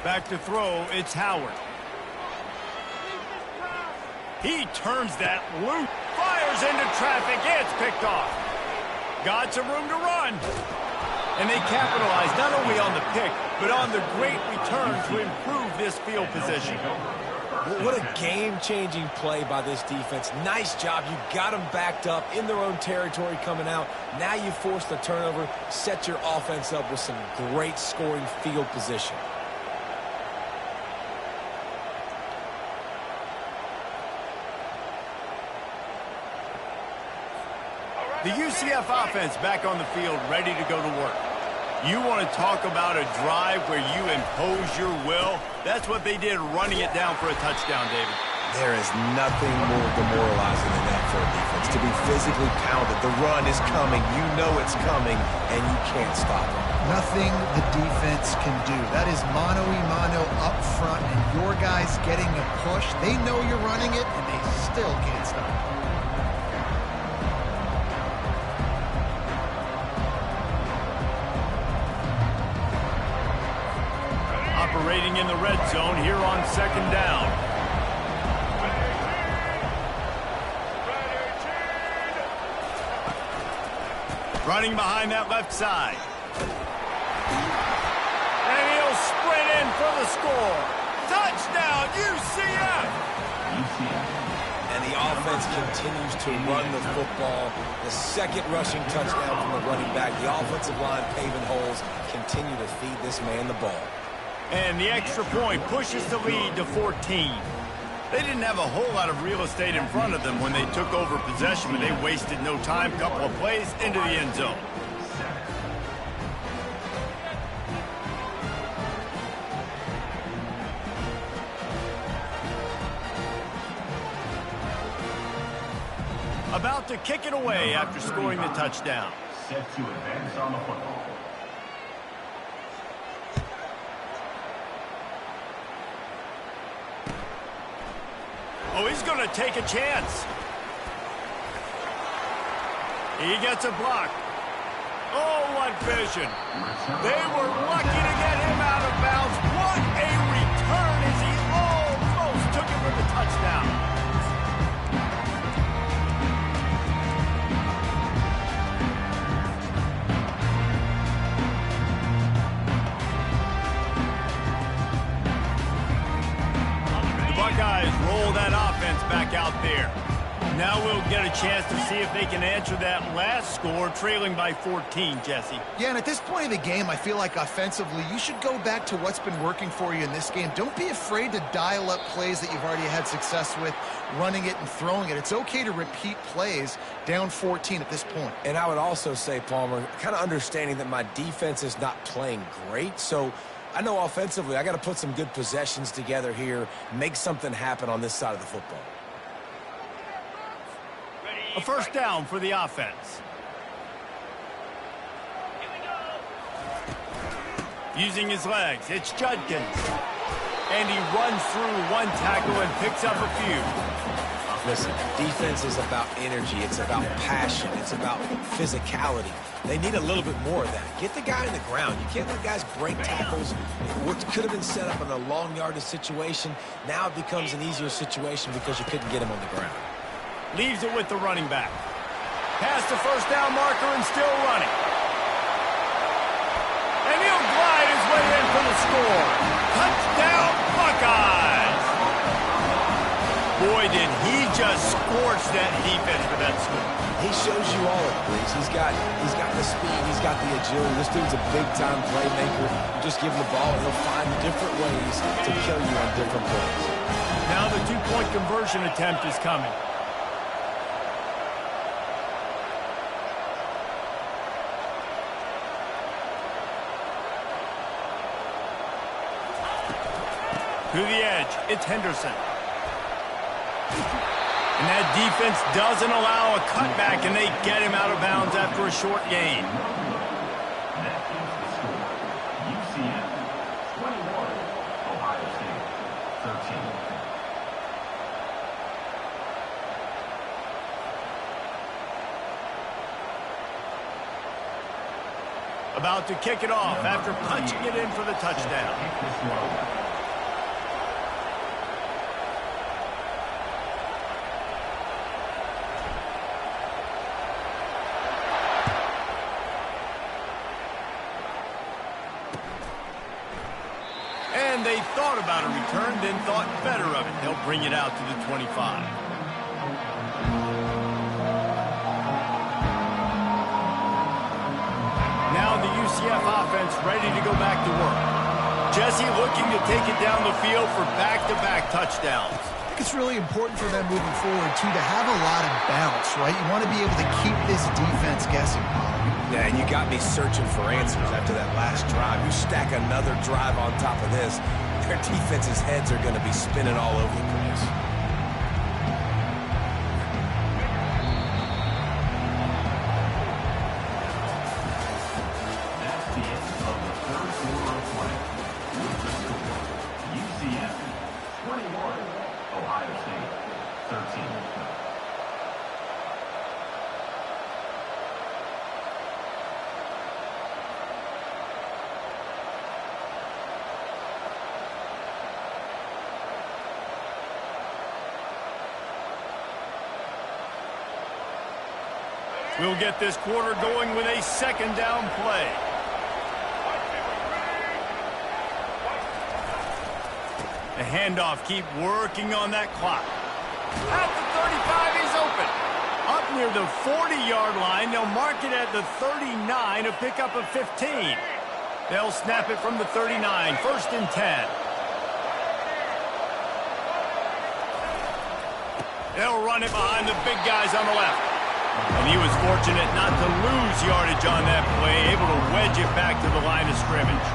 Back to throw, it's Howard. He turns that loop, fires into traffic, it's picked off. Got some room to run. And they capitalize not only on the pick, but on the great return to improve this field position. What a game-changing play by this defense. Nice job. You got them backed up in their own territory coming out. Now you force the turnover, set your offense up with some great scoring field position. The UCF offense back on the field, ready to go to work. You want to talk about a drive where you impose your will? That's what they did, running it down for a touchdown, David. There is nothing more demoralizing than that for a defense. To be physically pounded, the run is coming, you know it's coming, and you can't stop it. Nothing the defense can do. That is mano-a-mano up front, and your guys getting a push. They know you're running it, and they still can't stop it. Operating in the red zone here on second down. Running behind that left side. And he'll sprint in for the score. Touchdown, UCF! And the offense continues to run the football. The second rushing touchdown from the running back. The offensive line paving holes. Continue to feed this man the ball. And the extra point pushes the lead to 14. They didn't have a whole lot of real estate in front of them when they took over possession, but they wasted no time. Couple of plays into the end zone. About to kick it away after scoring the touchdown. Set to advance on the football. Oh, he's going to take a chance. He gets a block. Oh, what vision. They were lucky to get him out of bounds. What a return as he almost took it for the touchdown. Buckeyes roll that offense back out there. Now we'll get a chance to see if they can answer that last score, trailing by 14, Jesse. Yeah, and at this point in the game, I feel like offensively, you should go back to what's been working for you in this game. Don't be afraid to dial up plays that you've already had success with, running it and throwing it. It's okay to repeat plays down 14 at this point. And I would also say, Palmer, kind of understanding that my defense is not playing great, so I know offensively I got to put some good possessions together here, make something happen on this side of the football. A first down for the offense. Using his legs, it's Judkins. And he runs through one tackle and picks up a few. Listen, defense is about energy. It's about passion. It's about physicality. They need a little bit more of that. Get the guy in the ground. You can't let guys break tackles. What could have been set up in a long yardage situation, now it becomes an easier situation because you couldn't get him on the ground. Leaves it with the running back. Past the first down marker and still running. And he'll glide his way in for the score. Touchdown, Buckeyes! Boy, did he just scorch that defense for that score. He shows you all of it, Breeze. He's got the speed, he's got the agility. This dude's a big-time playmaker. You just give him the ball, and he'll find different ways to kill you on different plays. Now the two-point conversion attempt is coming. To the edge, it's Henderson. And that defense doesn't allow a cutback, and they get him out of bounds after a short gain. That is the score. UCF 21, Ohio State 13. About to kick it off after punching it in for the touchdown. thought about a return, then thought better of it. They'll bring it out to the 25. Now the UCF offense ready to go back to work. Jesse looking to take it down the field for back-to-back touchdowns. I think it's really important for them moving forward, too, to have a lot of bounce, right? You want to be able to keep this defense guessing. Yeah, and you got me searching for answers after that last drive. You stack another drive on top of this, their defense's heads are going to be spinning all over the place. That's the end of the third quarter of play. With the score, UCF 21, Ohio State 13. We'll get this quarter going with a second down play. The handoff, keep working on that clock. At the 35, he's open. Up near the 40-yard line, they'll mark it at the 39, a pickup of 15. They'll snap it from the 39, 1st and 10. They'll run it behind the big guys on the left. And he was fortunate not to lose yardage on that play, able to wedge it back to the line of scrimmage.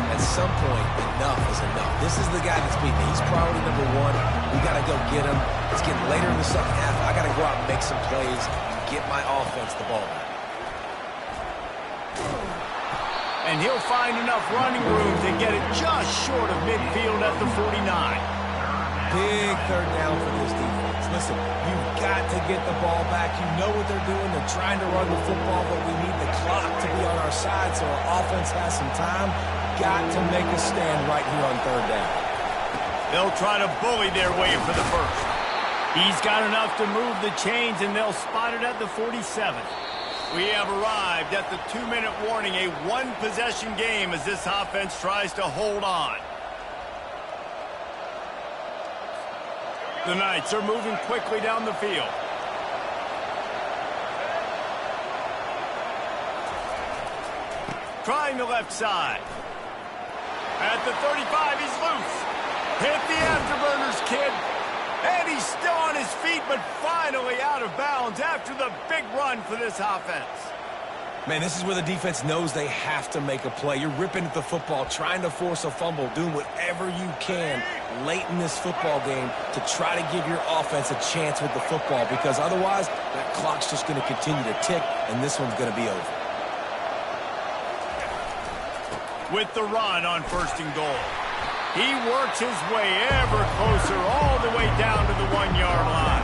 At some point, enough is enough. This is the guy that's beating me. He's priority number one. We got to go get him. It's getting later in the second half. I got to go out and make some plays and get my offense the ball back. And he'll find enough running room to get it just short of midfield at the 49. Big third down for this defense. Listen, you've got to get the ball back. You know what they're doing. They're trying to run the football, but we need the clock to be on our side so our offense has some time. Got to make a stand right here on third down. They'll try to bully their way for the first. He's got enough to move the chains, and they'll spot it at the 47. We have arrived at the 2-minute warning, a one-possession game as this offense tries to hold on. The Knights are moving quickly down the field. Trying the left side. At the 35, he's loose. Hit the afterburners, kid. And he's still on his feet, but finally out of bounds after the big run for this offense. Man, this is where the defense knows they have to make a play. You're ripping at the football, trying to force a fumble, doing whatever you can late in this football game to try to give your offense a chance with the football, because otherwise that clock's just going to continue to tick, and this one's going to be over. With the run on 1st and goal. He works his way ever closer all the way down to the 1-yard line.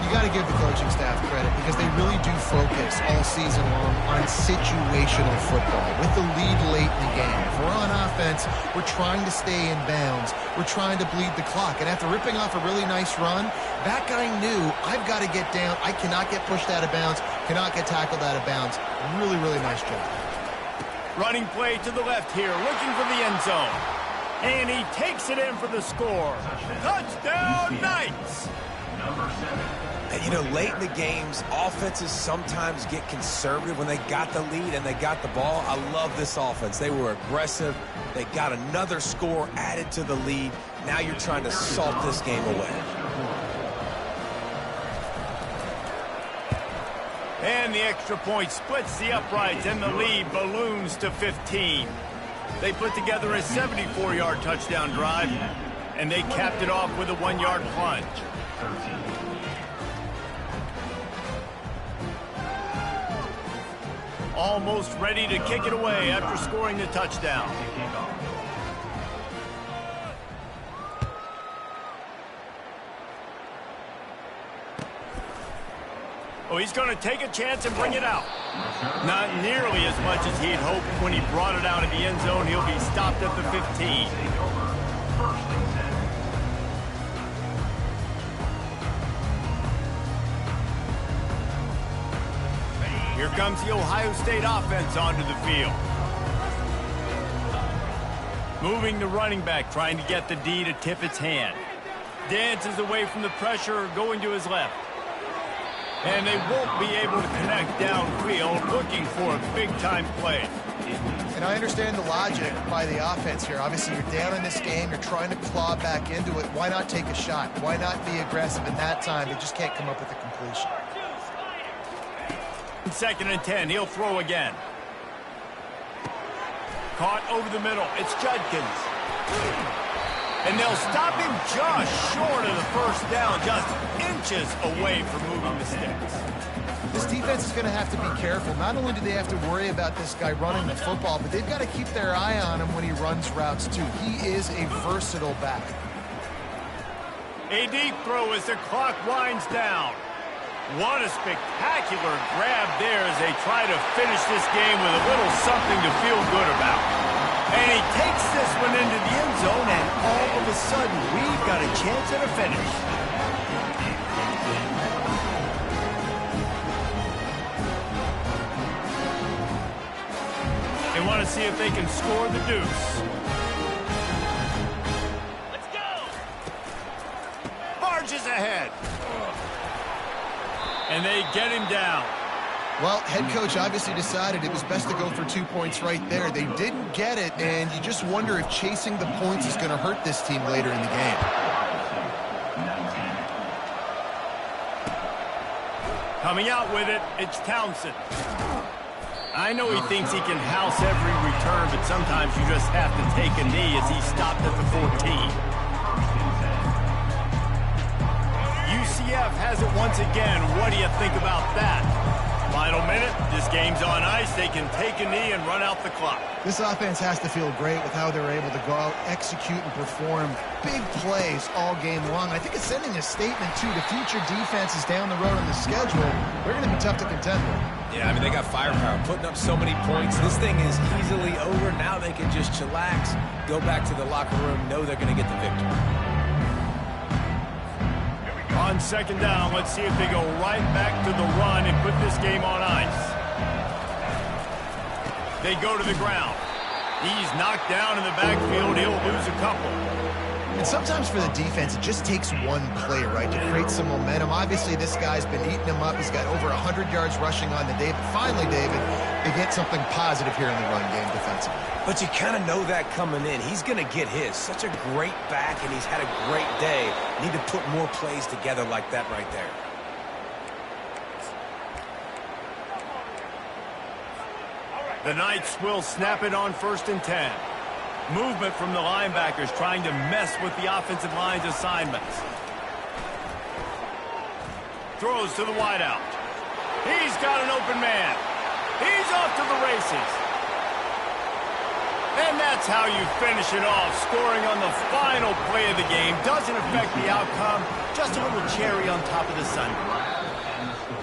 You got to give the coaching staff credit because they really do focus all season long on situational football with the lead late in the game. If we're on offense, we're trying to stay in bounds. We're trying to bleed the clock. And after ripping off a really nice run, that guy knew, I've got to get down. I cannot get pushed out of bounds, cannot get tackled out of bounds. Really, really nice job. Running play to the left here, looking for the end zone. And he takes it in for the score. Touchdown, Knights! Number 7. And, you know, late in the games, offenses sometimes get conservative when they got the lead and they got the ball. I love this offense. They were aggressive. They got another score added to the lead. Now you're trying to salt this game away. And the extra point splits the uprights, and the lead balloons to 15. They put together a 74-yard touchdown drive, and they capped it off with a 1-yard plunge. 13. Almost ready to kick it away after scoring the touchdown. Oh, he's going to take a chance and bring it out. Not nearly as much as he'd hoped when he brought it out of the end zone. He'll be stopped at the 15. Here comes the Ohio State offense onto the field. Moving the running back, trying to get the D to tip its hand. Dances away from the pressure, going to his left. And they won't be able to connect downfield, looking for a big-time play. And I understand the logic by the offense here. Obviously, you're down in this game. You're trying to claw back into it. Why not take a shot? Why not be aggressive in that time? They just can't come up with a completion. 2nd and 10. He'll throw again. Caught over the middle. It's Judkins. And they'll stop him just short of the first down, just inches away from moving the sticks. This defense is going to have to be careful. Not only do they have to worry about this guy running the football, but they've got to keep their eye on him when he runs routes, too. He is a versatile back. A deep throw as the clock winds down. What a spectacular grab there as they try to finish this game with a little something to feel good about. And he takes this one into the end zone, and all of a sudden, we've got a chance at a finish. They want to see if they can score the deuce. Let's go! Barges ahead. And they get him down. Well, head coach obviously decided it was best to go for 2 points right there. They didn't get it, and you just wonder if chasing the points is going to hurt this team later in the game. Coming out with it, it's Townsend. I know he thinks he can house every return, but sometimes you just have to take a knee as he stopped at the 14. UCF has it once again. What do you think about that? Final minute. This game's on ice. They can take a knee and run out the clock. This offense has to feel great with how they're able to go out, execute, and perform big plays all game long. I think it's sending a statement, too, to future defenses down the road on the schedule. They're going to be tough to contend with. Yeah, I mean, they got firepower, putting up so many points. This thing is easily over. Now they can just chillax, go back to the locker room, know they're going to get the victory. On 2nd down, let's see if they go right back to the run and put this game on ice. They go to the ground. He's knocked down in the backfield. He'll lose a couple. And sometimes for the defense, it just takes one play, right, to create some momentum. Obviously, this guy's been eating them up. He's got over 100 yards rushing on the day. But finally, David, they get something positive here in the run game defensively. But you kind of know that coming in. He's going to get his. Such a great back, and he's had a great day. Need to put more plays together like that right there. The Knights will snap it on 1st and 10. Movement from the linebackers trying to mess with the offensive line's assignments. Throws to the wideout. He's got an open man. He's off to the races. And that's how you finish it off, scoring on the final play of the game. Doesn't affect the outcome, just a little cherry on top of the sundae.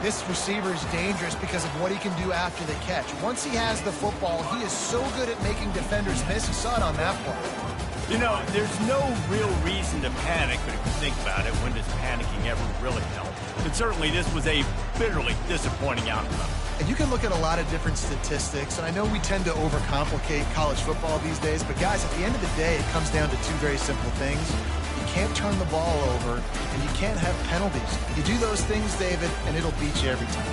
This receiver is dangerous because of what he can do after the catch. Once he has the football, he is so good at making defenders miss. You saw it on that play. You know, there's no real reason to panic, but if you think about it, when does panicking ever really help? But certainly this was a bitterly disappointing outcome. And you can look at a lot of different statistics, and I know we tend to overcomplicate college football these days, but guys, at the end of the day, it comes down to two very simple things. You can't turn the ball over, and you can't have penalties. You do those things, David, and it'll beat you every time.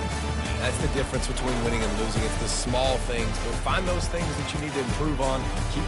That's the difference between winning and losing. It's the small things. So find those things that you need to improve on. Keep